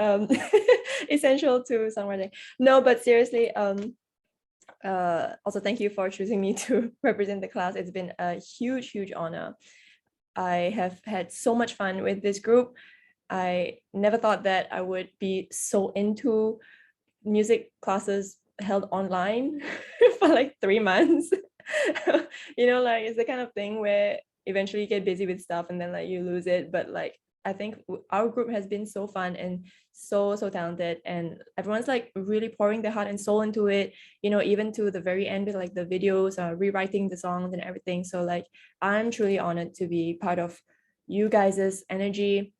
essential to songwriting. No, but seriously, also thank you for choosing me to represent the class. It's been a huge, huge honor. I have had so much fun with this group. I never thought that I would be so into music classes held online for like 3 months. You know, like it's the kind of thing where eventually you get busy with stuff and then like you lose it. But like I think our group has been so fun and so talented, and everyone's like really pouring their heart and soul into it, you know, even to the very end with like the videos, rewriting the songs and everything. So like I'm truly honored to be part of you guys's energy,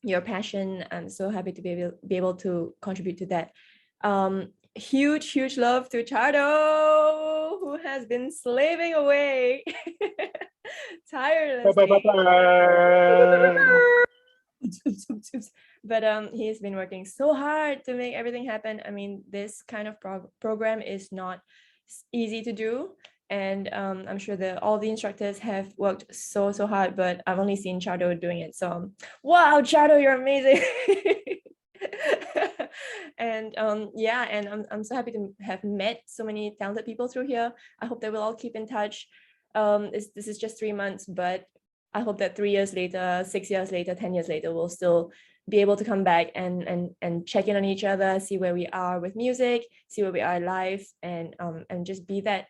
your passion. I'm so happy to be able to contribute to that. Huge love to Chardo, who has been slaving away tirelessly. But he's been working so hard to make everything happen. I mean, this kind of program is not easy to do, and I'm sure that all the instructors have worked so hard, but I've only seen Chardo doing it. So wow, Chardo, you're amazing. And yeah, and I'm so happy to have met so many talented people through here. I hope that we'll all keep in touch. This is just 3 months, but I hope that 3 years later, 6 years later, 10 years later, we'll still be able to come back and check in on each other, see where we are with music, see where we are live, and just be that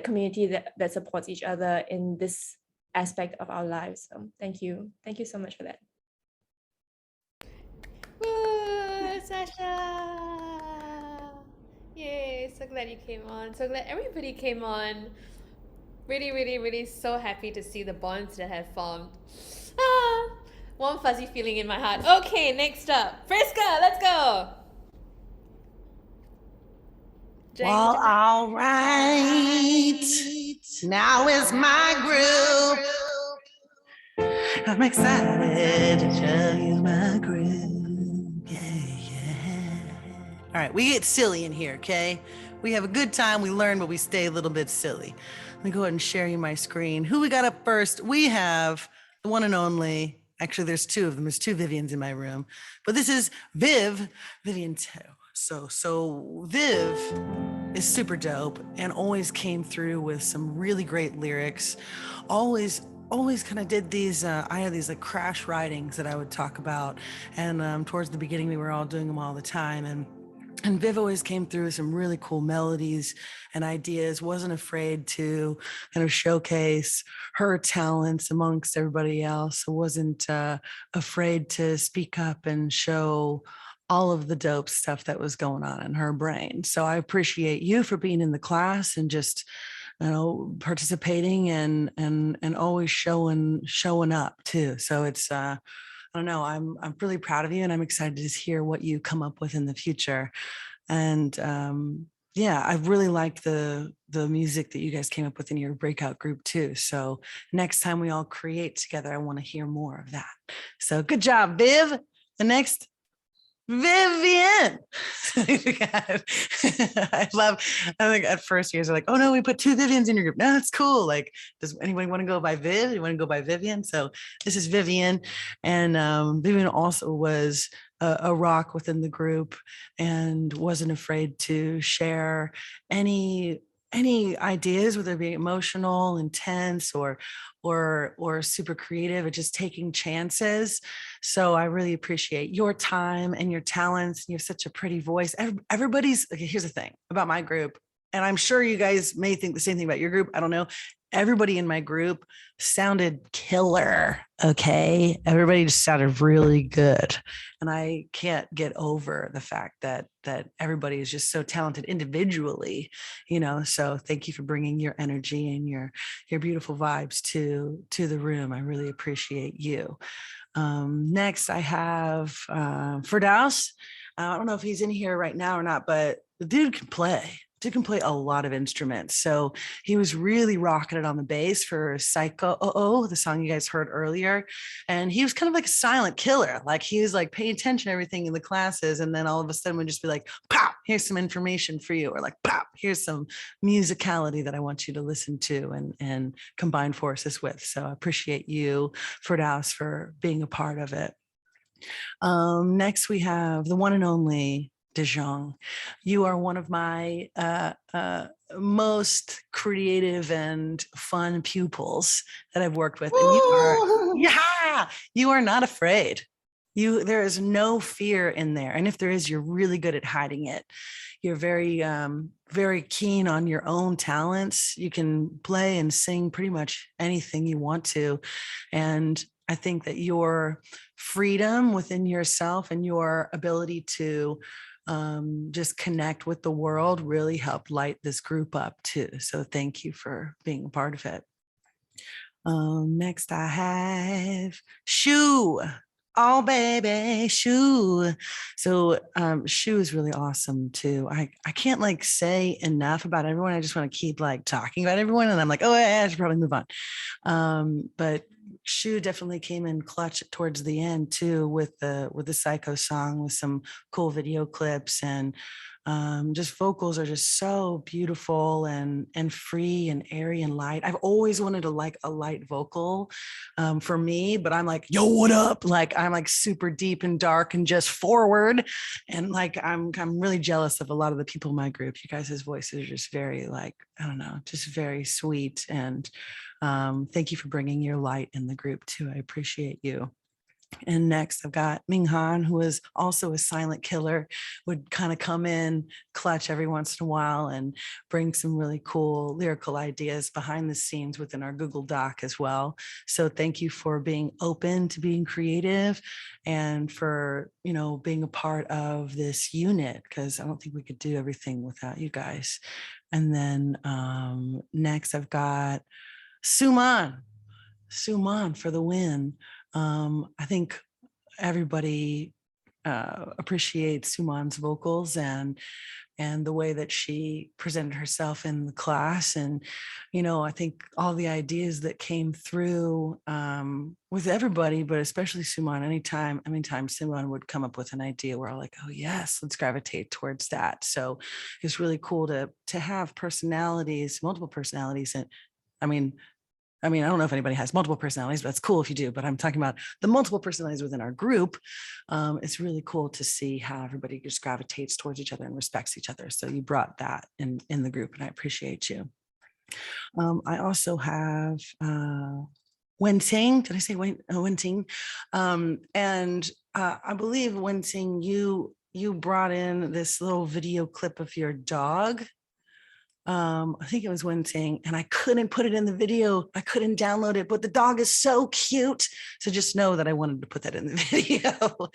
community that supports each other in this aspect of our lives. So thank you so much for that. Sasha! Yay, so glad you came on. So glad everybody came on. Really so happy to see the bonds that have formed. Warm fuzzy feeling in my heart. Okay, next up, Friska, let's go. Well, all right. Now is my group. I'm excited to show you my group. All right, we get silly in here, okay? We have a good time, we learn, but we stay a little bit silly. Let me go ahead and share you my screen. Who we got up first? We have the one and only, actually there's two of them, there's two Vivians in my room, but this is Vivian 2. So Viv is super dope and always came through with some really great lyrics. Always kind of did these, I had these like crash writings that I would talk about. And towards the beginning, we were all doing them all the time. And Viv always came through with some really cool melodies and ideas, wasn't afraid to kind of showcase her talents amongst everybody else, wasn't afraid to speak up and show all of the dope stuff that was going on in her brain. So I appreciate you for being in the class and just, you know, participating and always showing up too. So it's, I don't know, I'm really proud of you and I'm excited to hear what you come up with in the future. And yeah, I really liked the music that you guys came up with in your breakout group too. So next time we all create together, I want to hear more of that. So good job, Viv. The next, Vivian. I think at first you guys are like, oh no, we put two Vivians in your group. No, it's cool. Like, does anybody want to go by Viv? You want to go by Vivian? So this is Vivian. And Vivian also was a rock within the group and wasn't afraid to share any ideas, whether it be emotional, intense, or super creative, or just taking chances. So I really appreciate your time and your talents. You have such a pretty voice. Everybody's, okay, here's the thing about my group, and I'm sure you guys may think the same thing about your group. I don't know. Everybody in my group sounded killer. Okay. Everybody just sounded really good. And I can't get over the fact that everybody is just so talented individually, you know, so thank you for bringing your energy and your beautiful vibes to the room. I really appreciate you. Next I have Firdaus. I don't know if he's in here right now or not, but the dude can play. Dude can play a lot of instruments. So he was really rocking it on the bass for Psycho Oh, the song you guys heard earlier. And he was kind of like a silent killer. Like he was like paying attention to everything in the classes. And then all of a sudden would just be like, pop, here's some information for you. Or like, pop, here's some musicality that I want you to listen to and combine forces with. So I appreciate you, Firdaus, for being a part of it. Next, we have the one and only DeJong. You are one of my most creative and fun pupils that I've worked with. And you are not afraid. There is no fear in there. And if there is, you're really good at hiding it. You're very, very keen on your own talents. You can play and sing pretty much anything you want to. And I think that your freedom within yourself and your ability to just connect with the world really helped light this group up too. So thank you for being a part of it. Next I have Shu. Oh baby, Shu. So Shu is really awesome too. I can't like say enough about everyone. I just want to keep like talking about everyone, and I'm like, oh yeah, I should probably move on. But Shu definitely came in clutch towards the end too with the Psycho song, with some cool video clips, and just vocals are just so beautiful and free and airy and light. I've always wanted to like a light vocal for me, but I'm like, yo, what up? Like I'm like super deep and dark and just forward, and like I'm really jealous of a lot of the people in my group. You guys' voices are just very like, I don't know, just very sweet. And thank you for bringing your light in the group too. I appreciate you. And next I've got Ming Han, who is also a silent killer, would kind of come in clutch every once in a while and bring some really cool lyrical ideas behind the scenes within our Google Doc as well. So thank you for being open to being creative and for, you know, being a part of this unit, because I don't think we could do everything without you guys. And then next I've got Suman for the win. I think everybody appreciates Suman's vocals and the way that she presented herself in the class. And, you know, I think all the ideas that came through with everybody, but especially Suman, anytime Suman would come up with an idea, we're all like, oh yes, let's gravitate towards that. So it's really cool to have personalities, multiple personalities. And I mean, I don't know if anybody has multiple personalities, but it's cool if you do. But I'm talking about the multiple personalities within our group. It's really cool to see how everybody just gravitates towards each other and respects each other. So you brought that in the group, and I appreciate you. I also have Wenting. Did I say Wenting? And I believe Wenting, you brought in this little video clip of your dog. I think it was Wenting, and I couldn't put it in the video. I couldn't download it, but the dog is so cute. So just know that I wanted to put that in the video.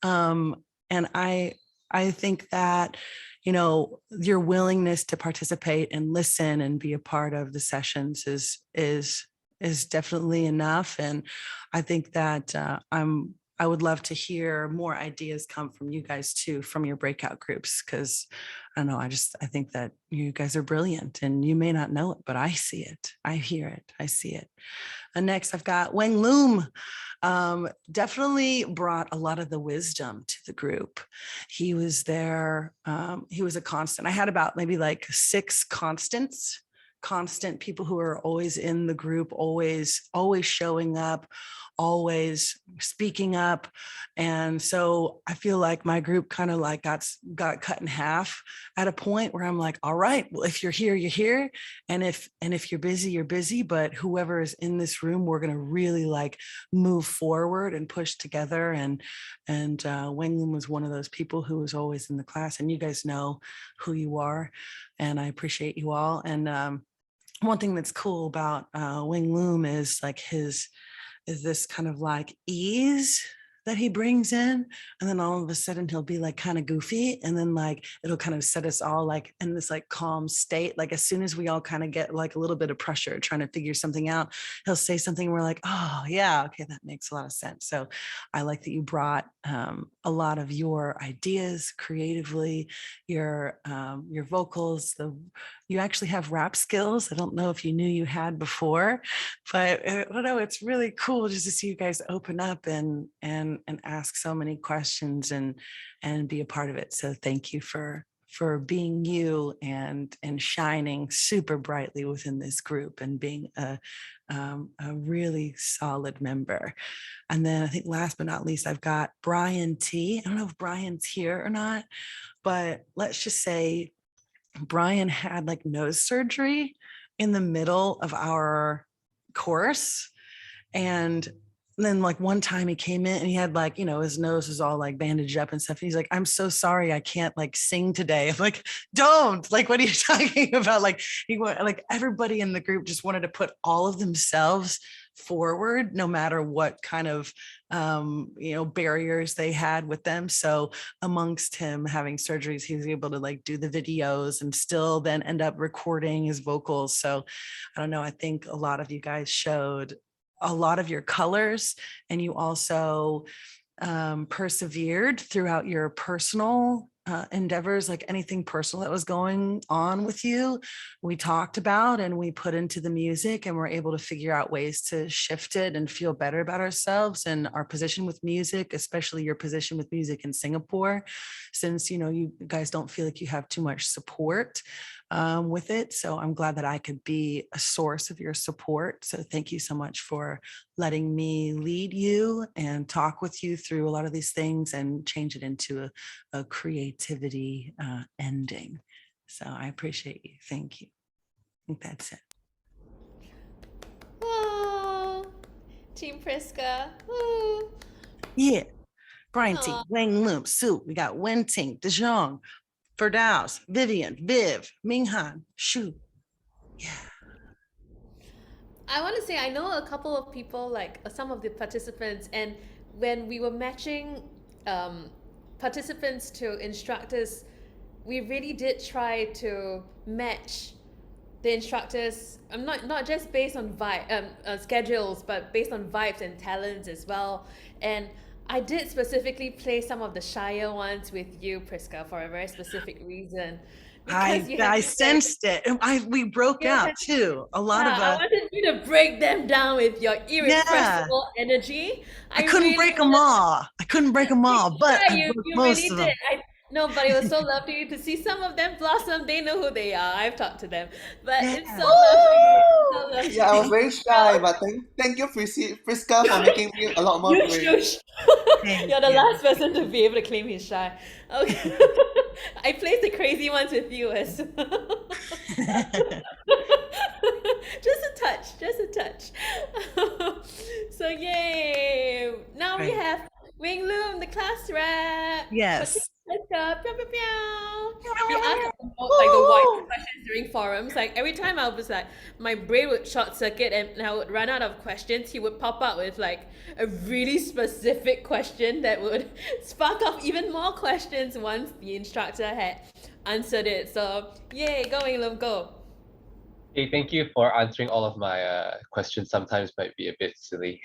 And I think that, you know, your willingness to participate and listen and be a part of the sessions is definitely enough. And I think that I would love to hear more ideas come from you guys too, from your breakout groups, because I don't know, I think that you guys are brilliant, and you may not know it, but I see it, I hear it, I see it. And next I've got Wang Loom. Definitely brought a lot of the wisdom to the group. He was there, he was a constant. I had about maybe like 6 constant people who are always in the group, always showing up, always speaking up. And so I feel like my group kind of like got cut in half at a point where I'm like, all right, well, if you're here, you're here. And if you're busy, you're busy. But whoever is in this room, we're going to really like move forward and push together. And Wang Lin was one of those people who was always in the class, and you guys know who you are. And I appreciate you all. And one thing that's cool about Wang Loom is like is this kind of like ease that he brings in, and then all of a sudden he'll be like kind of goofy, and then like it'll kind of set us all like in this like calm state. Like as soon as we all kind of get like a little bit of pressure trying to figure something out, he'll say something and we're like, oh yeah, okay, that makes a lot of sense. So I like that you brought a lot of your ideas creatively, your vocals. You actually have rap skills. I don't know if you knew you had before, but I don't know. It's really cool just to see you guys open up and ask so many questions and be a part of it. So thank you for being you and shining super brightly within this group and being a really solid member. And then I think last but not least, I've got Brian T. I don't know if Brian's here or not, but let's just say Brian had like nose surgery in the middle of our course. And then like one time he came in and he had like, his nose was all like bandaged up and stuff. And he's like, I'm so sorry, I can't like sing today. I'm like, don't, like, what are you talking about? Like everybody in the group just wanted to put all of themselves forward, no matter what kind of, barriers they had with them. So amongst him having surgeries, he was able to like do the videos and still then end up recording his vocals. So I don't know, I think a lot of you guys showed a lot of your colors, and you also persevered throughout your personal endeavors, like anything personal that was going on with you, we talked about and we put into the music, and we're able to figure out ways to shift it and feel better about ourselves and our position with music, especially your position with music in Singapore, since you guys don't feel like you have too much support with it. So I'm glad that I could be a source of your support. So thank you so much for letting me lead you and talk with you through a lot of these things and change it into a creativity ending. So I appreciate you. Thank you. I think that's it. Oh, Team Priska. Woo. Yeah. Brian T, Aw. Wang Loom, Sue. We got Wen Ting, DeJong, Firdaus, Vivian, Viv, Minghan, Shu. I want to say I know a couple of people, like some of the participants, and when we were matching participants to instructors, we really did try to match the instructors. Not just based on schedules, but based on vibes and talents as well. And I did specifically play some of the shyer ones with you, Priska, for a very specific reason. I sensed it. We broke out too. A lot of I wanted you to break them down with your irrepressible energy. I couldn't break them all. I couldn't break them all, but you most really of them. did. No, but it was so lovely to see some of them blossom. They know who they are. I've talked to them, but it's so lovely. Yeah, I was very shy, but thank you, Priska, for making me a lot more brave. You're the last person to be able to claim he's shy. Okay. I played the crazy ones with you as well. Just a touch. So yay! Now we have Wing Loom, the class rep. Yes. We asked like the wide questions during forums. Like every time I was like, my brain would short circuit and I would run out of questions. He would pop up with like a really specific question that would spark off even more questions once the instructor had answered it. So yay, go Wing Loom, go. Hey, thank you for answering all of my questions. Sometimes might be a bit silly,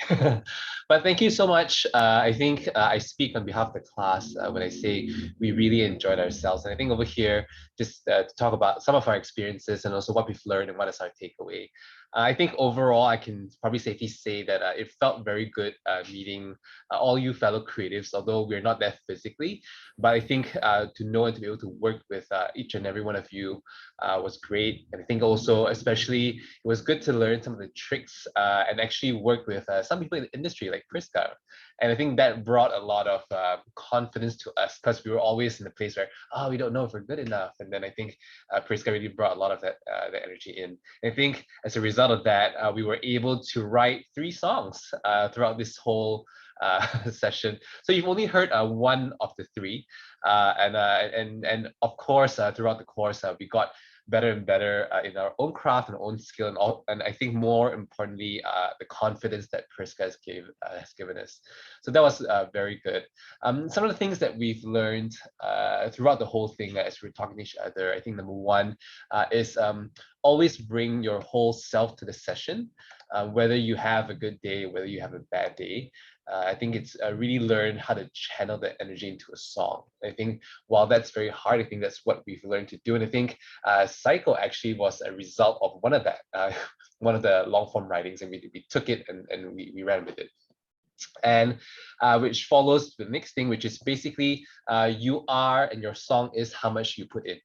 but thank you so much. I think I speak on behalf of the class when I say we really enjoyed ourselves. And I think over here, just to talk about some of our experiences and also what we've learned and what is our takeaway. I think overall, I can probably safely say that it felt very good meeting all you fellow creatives, although we're not there physically. But I think to know and to be able to work with each and every one of you was great. And I think also, especially, it was good to learn some of the tricks and actually work with some people in the industry like Priska. And I think that brought a lot of confidence to us because we were always in a place where, we don't know if we're good enough. And then I think Priska really brought a lot of that energy in. And I think as a result of that, we were able to write 3 songs throughout this whole session. So you've only heard one of the 3. And of course, throughout the course, we got better and better in our own craft and own skill, and I think more importantly, the confidence that Priska has given us. So that was very good. Some of the things that we've learned throughout the whole thing as we're talking to each other, I think number one is always bring your whole self to the session, whether you have a good day, whether you have a bad day. I think it's really learn how to channel the energy into a song. I think while that's very hard, I think that's what we've learned to do. And I think Psycho actually was a result of one of that, one of the long form writings, and we took it and we ran with it. And which follows the next thing, which is basically you are and your song is how much you put in.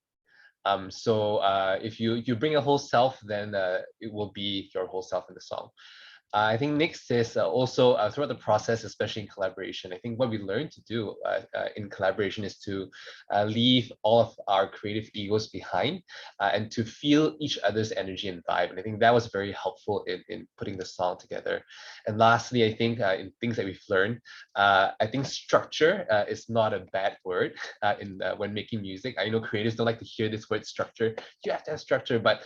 So if you bring a whole self, then it will be your whole self in the song. I think next is also throughout the process, especially in collaboration, I think what we learned to do in collaboration is to leave all of our creative egos behind and to feel each other's energy and vibe. And I think that was very helpful in putting the song together. And lastly, I think in things that we've learned, I think structure is not a bad word when making music. I know creators don't like to hear this word structure. You have to have structure, but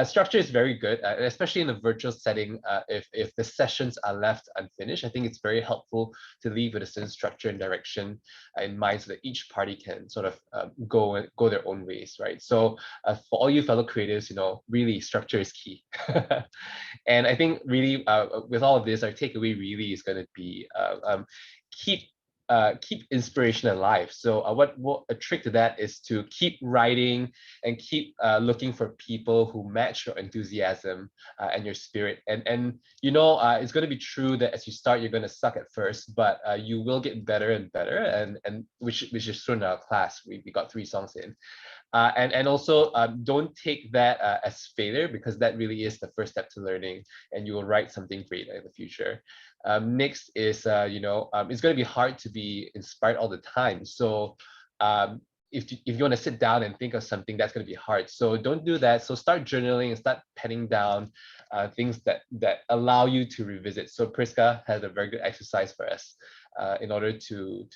structure is very good, especially in a virtual setting. If the sessions are left unfinished, I think it's very helpful to leave with a certain structure and direction in mind so that each party can sort of go their own ways, right? So for all you fellow creatives, really structure is key. And I think really with all of this, our takeaway really is going to be keep inspiration alive. So what a trick to that is to keep writing and keep looking for people who match your enthusiasm and your spirit. And it's going to be true that as you start, you're going to suck at first, but you will get better and better. And which is true in our class. We got 3 songs in. And also don't take that as failure, because that really is the first step to learning, and you will write something great in the future. Next is, it's going to be hard to be inspired all the time. So if you want to sit down and think of something, that's going to be hard. So don't do that. So start journaling and start penning down things that allow you to revisit. So Priska has a very good exercise for us in order to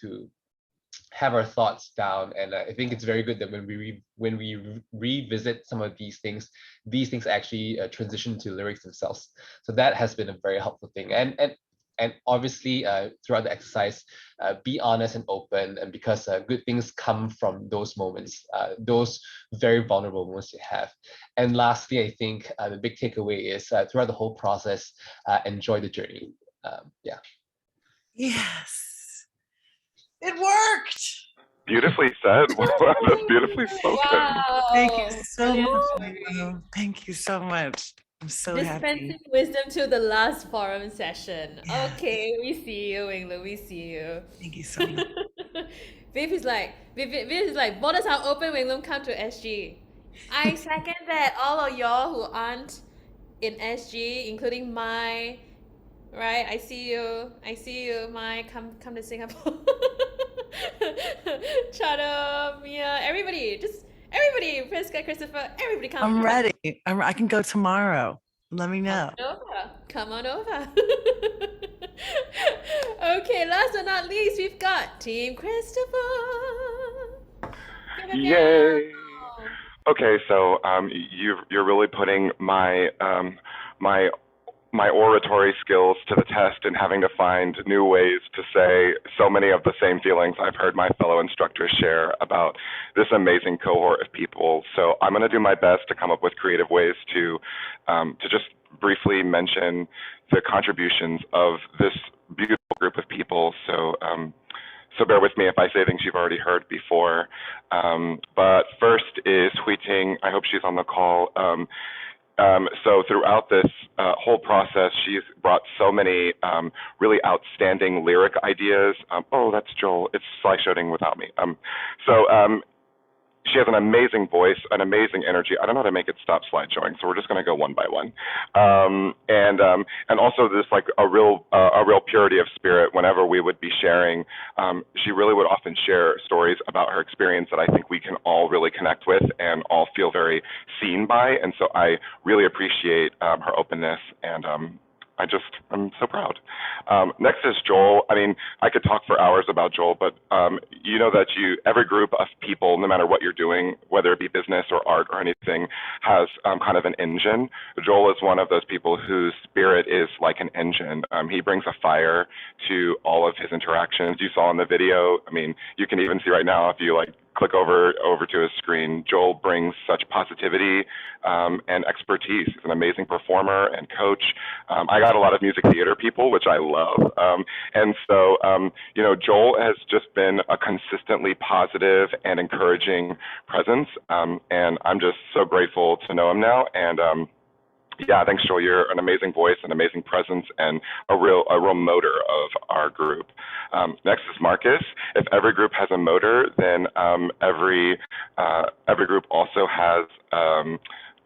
have our thoughts down. And I think it's very good that when we revisit some of these things actually transition to lyrics themselves. So that has been a very helpful thing. And obviously throughout the exercise, be honest and open, and because good things come from those moments, those very vulnerable moments you have. And lastly, I think the big takeaway is throughout the whole process, enjoy the journey. Yeah. Yes, it worked. Beautifully said. That's beautifully spoken. Wow. Thank you so much. Thank you so much. I'm so Dispensing happy. wisdom to the last forum session. Okay, we see you, Winglu. We see you. Thank you so much. Viv is like, borders are open, Winglu, come to SG. I second that. All of y'all who aren't in SG, including Mai, right? I see you, Mai. Come to Singapore. Chado, Mia, everybody, Priska, Christopher, everybody come. I'm ready. I can go tomorrow. Let me know. Come on over. Okay, last but not least, we've got Team Christopher. Yay! Okay, so you're really putting my oratory skills to the test and having to find new ways to say so many of the same feelings I've heard my fellow instructors share about this amazing cohort of people. So I'm going to do my best to come up with creative ways to just briefly mention the contributions of this beautiful group of people. So bear with me if I say things you've already heard before. But first is Hui Ting. I hope she's on the call. So throughout this whole process, she's brought so many really outstanding lyric ideas. Oh, that's Joel. It's slideshowing without me. She has an amazing voice, an amazing energy. I don't know how to make it stop slideshowing, so we're just going to go one by one. And also this like a real purity of spirit. Whenever we would be sharing, she really would often share stories about her experience that I think we can all really connect with and all feel very seen by. And so I really appreciate her openness and I'm so proud. Next is Joel. I mean, I could talk for hours about Joel, but you know that every group of people, no matter what you're doing, whether it be business or art or anything, has kind of an engine. Joel is one of those people whose spirit is like an engine. He brings a fire to all of his interactions. You saw in the video. I mean, you can even see right now if you like click over to his screen. Joel brings such positivity and expertise. He's an amazing performer and coach. I got a lot of music theater people, which I love. And so, you know, Joel has just been a consistently positive and encouraging presence. And I'm just so grateful to know him now. And yeah, thanks, Joel. You're an amazing voice, an amazing presence, and a real motor of our group. Next is Marcus. If every group has a motor, then every group also has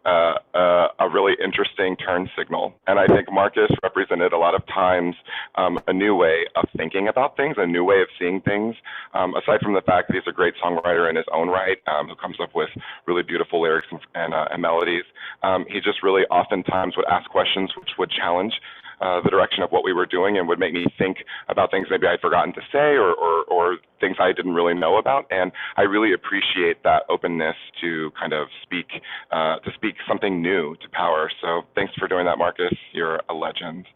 a really interesting turn signal. And I think Marcus represented a lot of times a new way of thinking about things, a new way of seeing things. Aside from the fact that he's a great songwriter in his own right, who comes up with really beautiful lyrics and melodies, he just really oftentimes would ask questions which would challenge the direction of what we were doing and would make me think about things maybe I'd forgotten to say or things I didn't really know about. And I really appreciate that openness to kind of speak something new to power. So thanks for doing that, Marcus. You're a legend.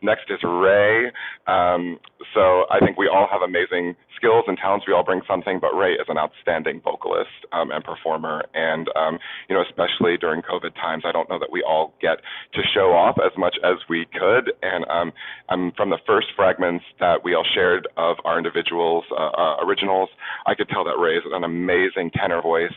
Next is Ray. So I think we all have amazing skills and talents. We all bring something, but Ray is an outstanding vocalist and performer. And, you know, especially during COVID times, I don't know that we all get to show off as much as we could. And from the first fragments that we all shared of our individuals, originals, I could tell that Ray is an amazing tenor voice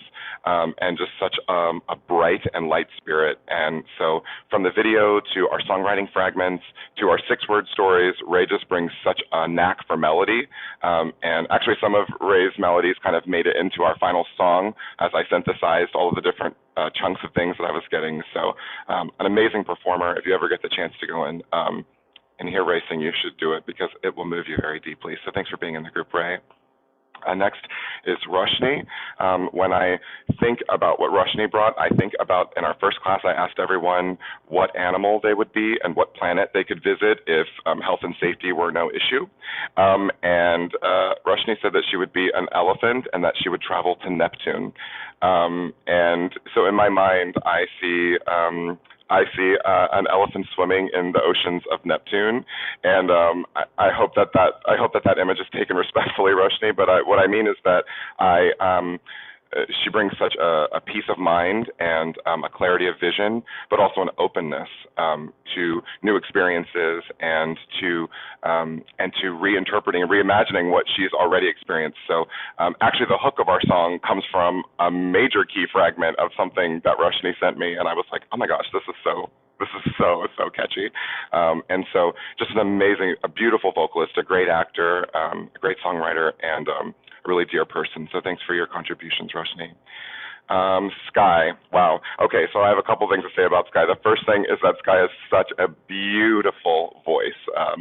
and just such a bright and light spirit. And so from the video to our songwriting fragments to our 6-word stories, Ray just brings such a knack for melody. And actually some of Ray's melodies kind of made it into our final song as I synthesized all of the different chunks of things that I was getting. So an amazing performer. If you ever get the chance to go in and hear Ray sing, you should do it because it will move you very deeply. So thanks for being in the group, Ray. Next is Roshni. When I think about what Roshni brought, I think about in our first class, I asked everyone what animal they would be and what planet they could visit if health and safety were no issue. And Roshni said that she would be an elephant and that she would travel to Neptune. And so in my mind, I see an elephant swimming in the oceans of Neptune, and I hope that image is taken respectfully, Roshni. But what I mean is that she brings such a peace of mind and a clarity of vision, but also an openness to new experiences and to reinterpreting and reimagining what she's already experienced. So actually the hook of our song comes from a major key fragment of something that Roshni sent me, and I was like, oh my gosh, this is so catchy. And so just a beautiful vocalist, a great actor, a great songwriter, and a really dear person. So thanks for your contributions, Roshni. Sky, wow. Okay, so I have a couple things to say about Sky. The first thing is that Sky has such a beautiful voice.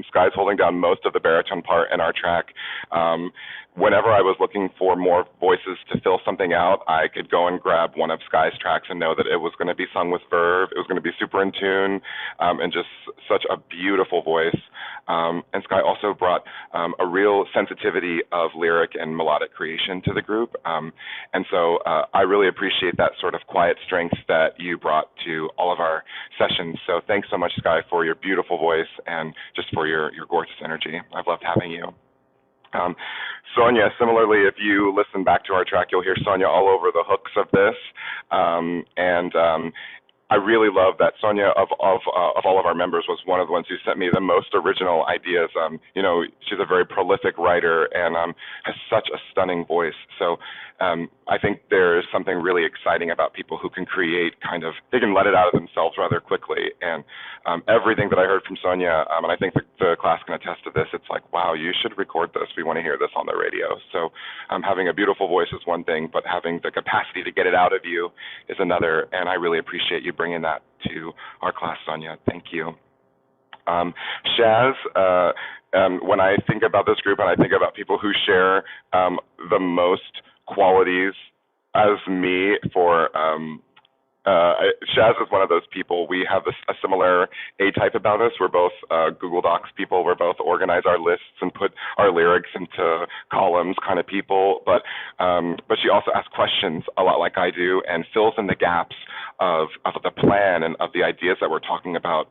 Sky's holding down most of the baritone part in our track. Whenever I was looking for more voices to fill something out, I could go and grab one of Sky's tracks and know that it was going to be sung with verve, it was going to be super in tune, and just such a beautiful voice. And Sky also brought a real sensitivity of lyric and melodic creation to the group. And so I really appreciate that sort of quiet strength that you brought to all of our sessions. So thanks so much, Sky, for your beautiful voice and just for your gorgeous energy. I've loved having you. Sonia, similarly, if you listen back to our track, you'll hear Sonia all over the hooks of this. I really love that Sonia, of all of our members, was one of the ones who sent me the most original ideas. You know, she's a very prolific writer and has such a stunning voice. So I think there's something really exciting about people who can create they can let it out of themselves rather quickly. And everything that I heard from Sonia, and I think the class can attest to this, it's like, wow, you should record this. We want to hear this on the radio. So having a beautiful voice is one thing, but having the capacity to get it out of you is another. And I really appreciate you bringing that to our class, Sonia. Thank you. Shaz, when I think about this group and I think about people who share the most qualities as me for Shaz is one of those people. We have a similar A-type about us. We're both Google Docs people. We're both organize our lists and put our lyrics into columns kind of people. But she also asks questions a lot like I do and fills in the gaps of the plan and of the ideas that we're talking about.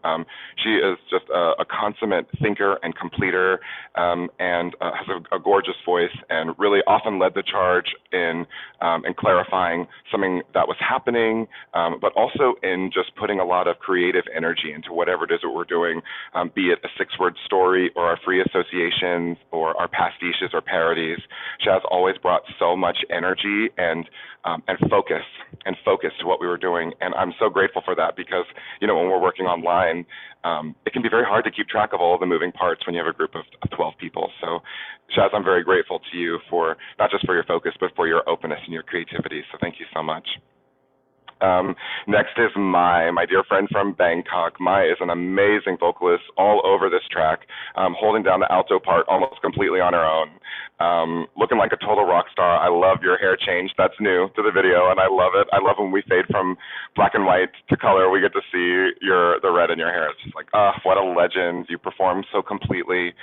She is just a consummate thinker and completer, and has a gorgeous voice, and really often led the charge in clarifying something that was happening, but also in just putting a lot of creative energy into whatever it is that we're doing, be it a 6-word story or our free associations or our pastiches or parodies. Shaz always brought so much energy and focus to what we were doing, and I'm so grateful for that because, you know, when we're working online, it can be very hard to keep track of all of the moving parts when you have a group of 12 people. So, Shaz, I'm very grateful to you for not just for your focus, but for your openness and your creativity. So thank you so much. Next is Mai, my dear friend from Bangkok. Mai is an amazing vocalist all over this track, holding down the alto part almost completely on her own, looking like a total rock star. I love your hair change. That's new to the video, and I love it. I love when we fade from black and white to color. We get to see the red in your hair. It's just like, what a legend. You perform so completely.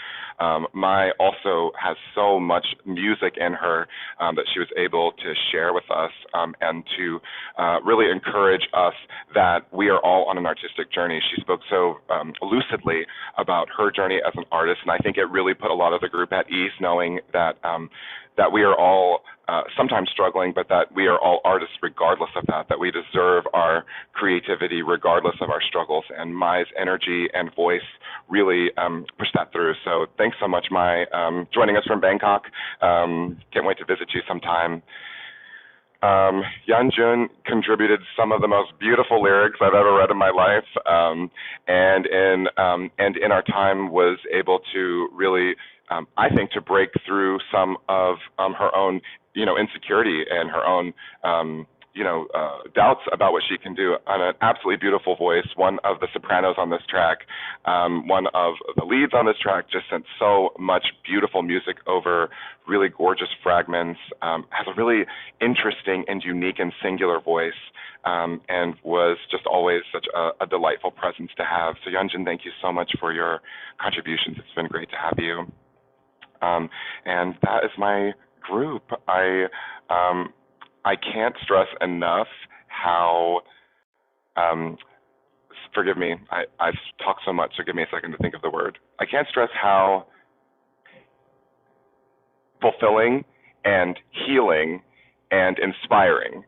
Mai also has so much music in her that she was able to share with us, and to really encourage us that we are all on an artistic journey. She spoke so lucidly about her journey as an artist, and I think it really put a lot of the group at ease, knowing that that we are all sometimes struggling, but that we are all artists regardless of that we deserve our creativity regardless of our struggles. And Mai's energy and voice really pushed that through. So thanks so much, Mai, joining us from Bangkok. Can't wait to visit you sometime. Yeonjun contributed some of the most beautiful lyrics I've ever read in my life, and in our time was able to really, I think, to break through some of her own, insecurity and her own, doubts about what she can do on an absolutely beautiful voice. One of the sopranos on this track, one of the leads on this track, just sent so much beautiful music over really gorgeous fragments, has a really interesting and unique and singular voice, and was just always such a delightful presence to have. So Yeonjun, thank you so much for your contributions. It's been great to have you. And that is my group. I can't stress enough how, forgive me, I've talked so much, so give me a second to think of the word. I can't stress how fulfilling and healing and inspiring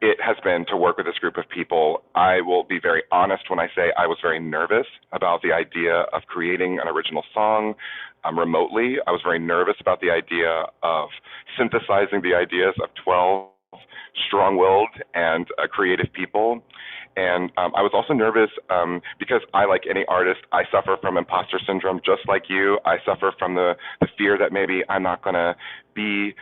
it has been to work with this group of people. I will be very honest when I say I was very nervous about the idea of creating an original song remotely. I was very nervous about the idea of synthesizing the ideas of 12 strong-willed and creative people. And I was also nervous because I, like any artist, I suffer from imposter syndrome just like you. I suffer from the fear that maybe I'm not going to be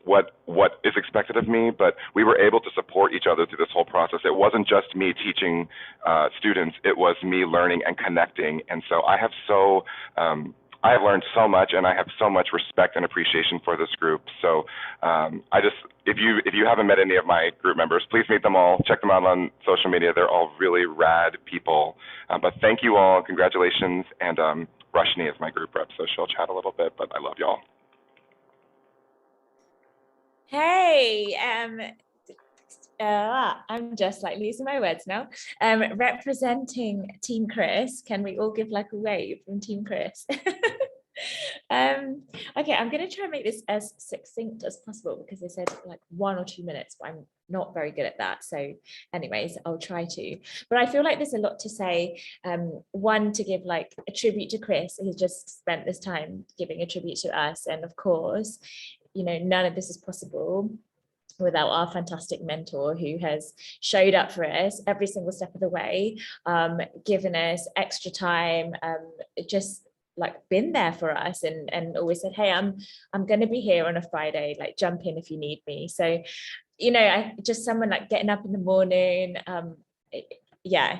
what is expected of me, but we were able to support each other through this whole process. It wasn't just me teaching students, it was me learning and connecting. And so I have learned so much, and I have so much respect and appreciation for this group. So if you haven't met any of my group members, please meet them all. Check them out on social media. They're all really rad people. But thank you all. Congratulations. And Rushni is my group rep, so she'll chat a little bit, but I love y'all. Hey, I'm just like losing my words now. Representing Team Chris, can we all give like a wave from Team Chris? Okay, I'm going to try and make this as succinct as possible because they said like 1 or 2 minutes, but I'm not very good at that. So anyways, I'll try to. But I feel like there's a lot to say. One, to give like a tribute to Chris, who's just spent this time giving a tribute to us. And of course, none of this is possible without our fantastic mentor who has showed up for us every single step of the way, given us extra time, just like been there for us and always said, hey, I'm going to be here on a Friday, like jump in if you need me. So, I just someone like getting up in the morning.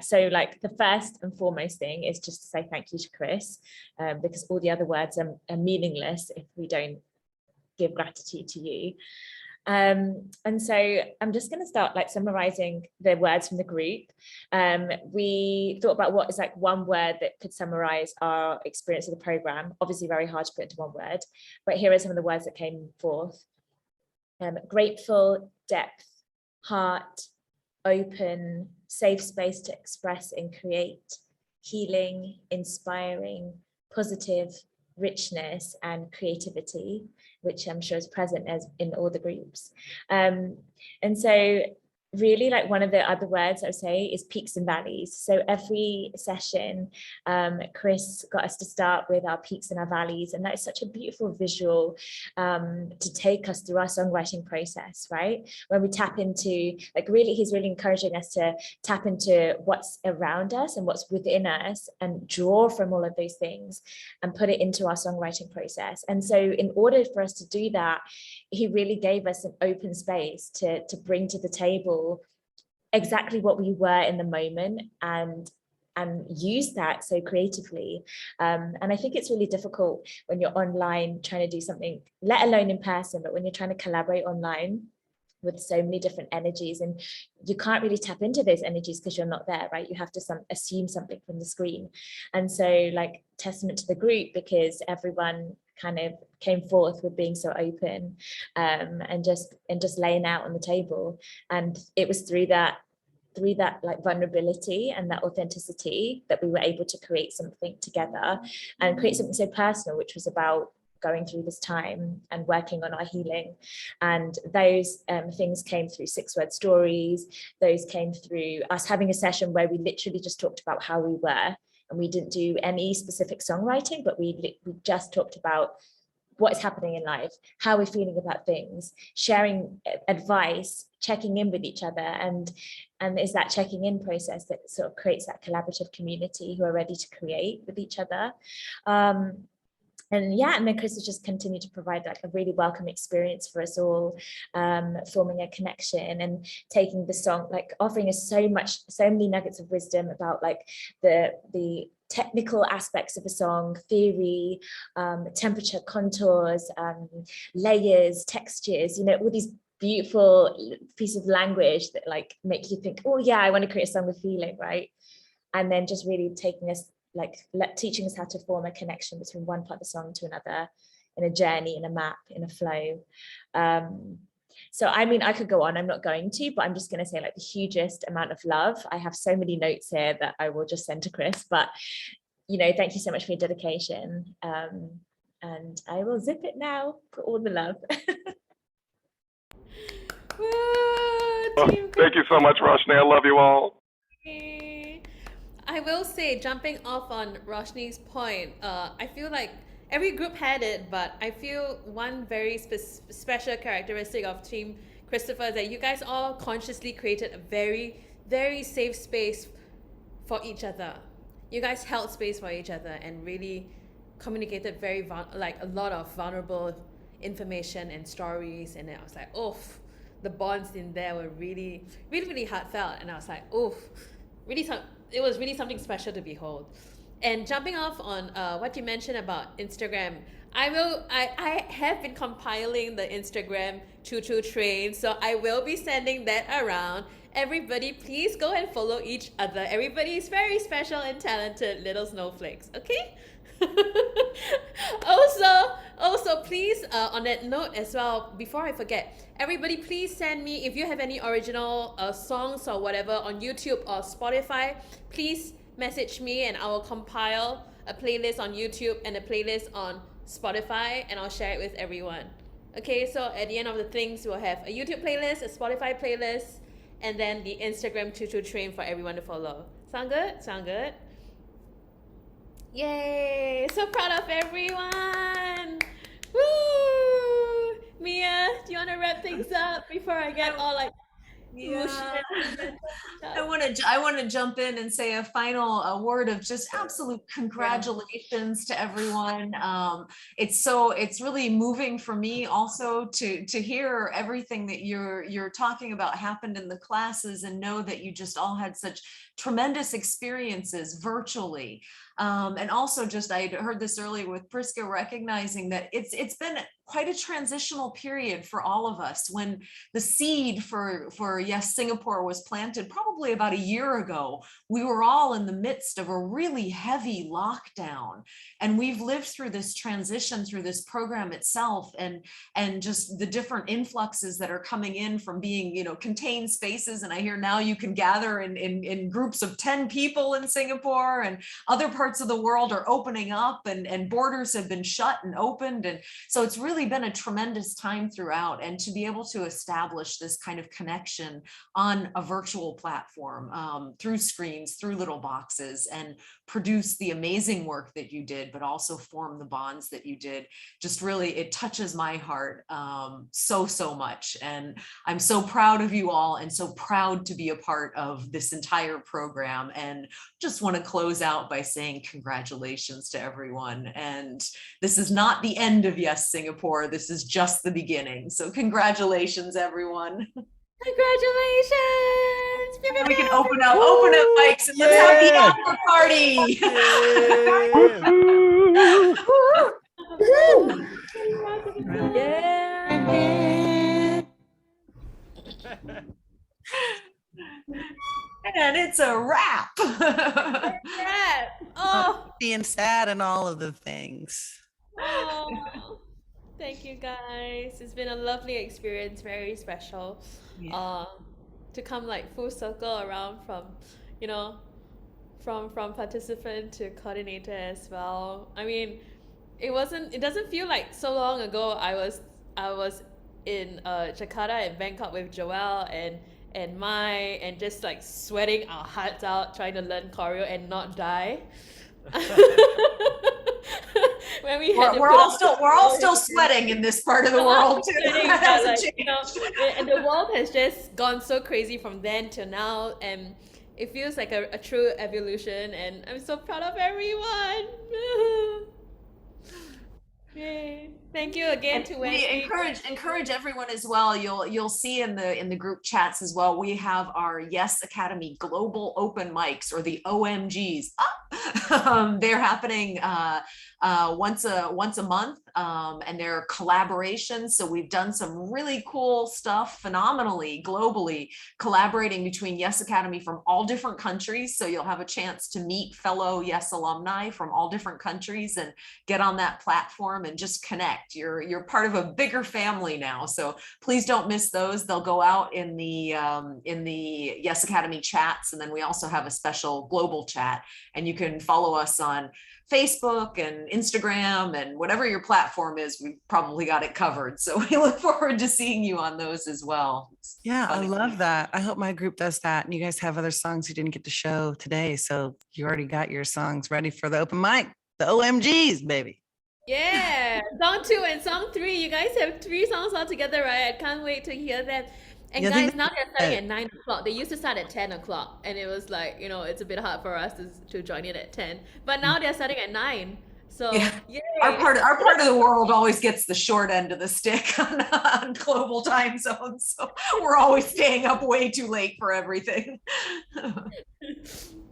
So like the first and foremost thing is just to say thank you to Chris, because all the other words are meaningless if we don't give gratitude to you. And so I'm just going to start like summarizing the words from the group. We thought about what is like one word that could summarize our experience of the program. Obviously very hard to put into one word, but here are some of the words that came forth. Grateful, depth, heart, open, safe space to express and create, healing, inspiring, positive, richness, and creativity, which I'm sure is present as in all the groups. And so really like one of the other words I would say is peaks and valleys. So every session, Chris got us to start with our peaks and our valleys, and that is such a beautiful visual to take us through our songwriting process, right? When we tap into, like really, he's really encouraging us to tap into what's around us and what's within us and draw from all of those things and put it into our songwriting process. And so in order for us to do that, he really gave us an open space to bring to the table exactly what we were in the moment and use that so creatively. And I think it's really difficult when you're online trying to do something, let alone in person, but when you're trying to collaborate online with so many different energies, and you can't really tap into those energies because you're not there, right? You have to assume something from the screen. And so like testament to the group, because everyone kind of came forth with being so open and just laying out on the table. And it was through that like vulnerability and that authenticity that we were able to create something together and create something so personal, which was about going through this time and working on our healing. And those things came through 6-word stories. Those came through us having a session where we literally just talked about how we were, and we didn't do any specific songwriting, but we just talked about what is happening in life, how we're feeling about things, sharing advice, checking in with each other, and it's that checking in process that sort of creates that collaborative community who are ready to create with each other. And then Chris has just continued to provide like a really welcome experience for us all, forming a connection and taking the song, like offering us so many nuggets of wisdom about like the technical aspects of a song, theory, temperature, contours, layers, textures, all these beautiful pieces of language that like make you think, oh yeah, I want to create a song with feeling, right? And then just really taking us teaching us how to form a connection between one part of the song to another in a journey, in a map, in a flow. So I mean, I could go on, I'm not going to, but I'm just going to say like the hugest amount of love. I have so many notes here that I will just send to Chris, but thank you so much for your dedication. And I will zip it now for all the love. Thank you so much, Roshni. I love you all. I will say, jumping off on Roshni's point, I feel like every group had it, but I feel one very special characteristic of Team Christopher is that you guys all consciously created a very, very safe space for each other. You guys held space for each other and really communicated a lot of vulnerable information and stories. And then I was like, oof, the bonds in there were really, really, really heartfelt. And I was like, oof, it was really something special to behold. And jumping off on what you mentioned about Instagram, I have been compiling the Instagram Choo Choo Train, so I will be sending that around. Everybody, please go and follow each other. Everybody is very special and talented little snowflakes, okay? Also, please, on that note as well, before I forget, everybody please send me, if you have any original songs or whatever on YouTube or Spotify, please message me and I will compile a playlist on YouTube and a playlist on Spotify, and I'll share it with everyone. Okay, so at the end of the things, we'll have a YouTube playlist, a Spotify playlist, and then the Instagram Choo Choo Train for everyone to follow. Sound good? Sound good? Yay! So proud of everyone! Woo! Mia, do you want to wrap things up before I get all like emotional? I want to jump in and say a final word of just absolute congratulations to everyone. It's really moving for me also to hear everything that you're talking about happened in the classes, and know that you just all had such tremendous experiences virtually. And also just, I heard this earlier with Priska, recognizing that it's been quite a transitional period for all of us. When the seed for Yes Singapore was planted probably about a year ago, we were all in the midst of a really heavy lockdown. And we've lived through this transition through this program itself, and just the different influxes that are coming in from being, you know, contained spaces. And I hear now you can gather in groups of 10 people in Singapore, and other parts of the world are opening up, and borders have been shut and opened. And so it's really been a tremendous time throughout. And to be able to establish this kind of connection on a virtual platform, through screens, through little boxes, and produce the amazing work that you did, but also form the bonds that you did, just really, it touches my heart so much. And I'm so proud of you all, and so proud to be a part of this entire program. And just want to close out by saying congratulations to everyone. And this is not the end of Yes Singapore. This is just the beginning. So congratulations, everyone. Congratulations! Pew, pew, We can pew. open up mics and let's have the after party. And it's a wrap. Oh, Being sad and all of the things. oh. Thank you guys. It's been a lovely experience, very special. To come like full circle around from, you know, from participant to coordinator as well. I mean, it doesn't feel like so long ago I was in Jakarta and Bangkok with Joelle and Mai, and just like sweating our hearts out trying to learn choreo and not die. When we had to We're put all up still sweating in this part of the world too. Kidding, That but, hasn't like, changed. you know, and the world has just gone so crazy from then to now, and it feels like a true evolution, and I'm so proud of everyone. Yay. Thank you again to We Wendy. encourage everyone as well. You'll see in the group chats as well. We have our Yes Academy Global Open Mics, or the OMGs. They're happening once a month, and they're collaborations. So we've done some really cool stuff, phenomenally globally, collaborating between Yes Academy from all different countries. So you'll have a chance to meet fellow Yes alumni from all different countries and get on that platform and just connect. You're part of a bigger family now. So please don't miss those. They'll go out in the Yes Academy chats, and then we also have a special global chat, and you can follow us on Facebook and Instagram and whatever your platform is. We've probably got it covered. So we look forward to seeing you on those as well. It's Yeah, funny. I love that. I hope my group does that. And you guys have other songs you didn't get to show today. So you already got your songs ready for the open mic, the OMGs, baby. Yeah, song 2 and song 3. You guys have 3 songs all together, right? I can't wait to hear them. And Yeah, I guys, think now they're starting that- at 9 o'clock. They used to start at 10 o'clock, and it was like, you know, it's a bit hard for us to join in at 10. But now they're starting at 9. So Yeah. yay. Our part of the world always gets the short end of the stick on global time zones. So we're always staying up way too late for everything.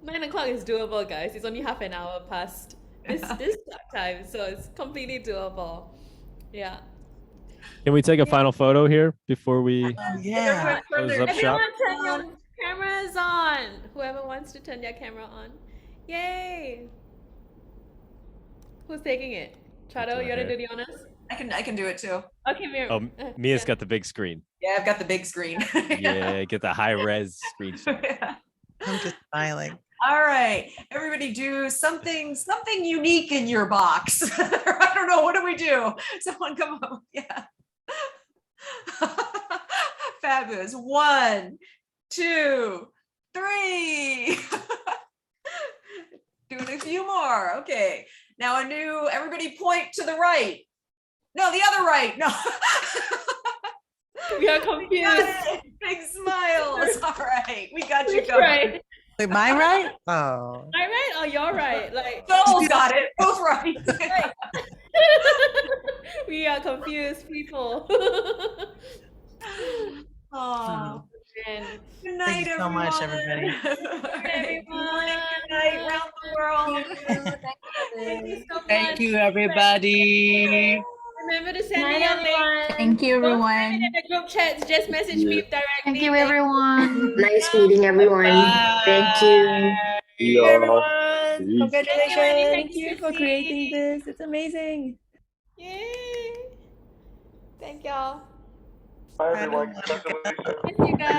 9 o'clock is doable, guys. It's only half an hour past this start time, so it's completely doable. Yeah. Can we take a final photo here before we Yeah. close up shop? Everyone turn your cameras on. Whoever wants to turn their camera on. Yay. Who's taking it? Chado, you wanna do the honors? I can do it too. Okay, Miriam. Oh, Mia's got the big screen. Yeah, I've got the big screen. Yeah, get the high res screen. I'm just smiling. All right, everybody do something unique in your box. I don't know, what do we do? Someone come up, yeah. Fabulous. 1, 2, 3. Doing a few more. Okay. Now everybody point to the right. No, the other right. No. We are Got confused. it. Big smiles. All right. We got you Which covered. right? Wait, mine right? Oh. My right or your right? Like Both got it. Both right. we are confused people. Oh. And Good night, Thank you so much, everyone. everybody. Good morning, good night, around the world. Thank you so much. Thank you, everybody. Good Remember to send Night, me your everyone. link. Thank you, Don't send everyone. it in the group chats. Just message me directly. Thank you, everyone. Nice meeting everyone. Thank you. Everyone, Peace. congratulations. Thank Thank you, you for Sissy. creating this. It's amazing. Yay! Thank y'all. Bye, Bye, everyone. everyone. Congratulations. Miss you guys.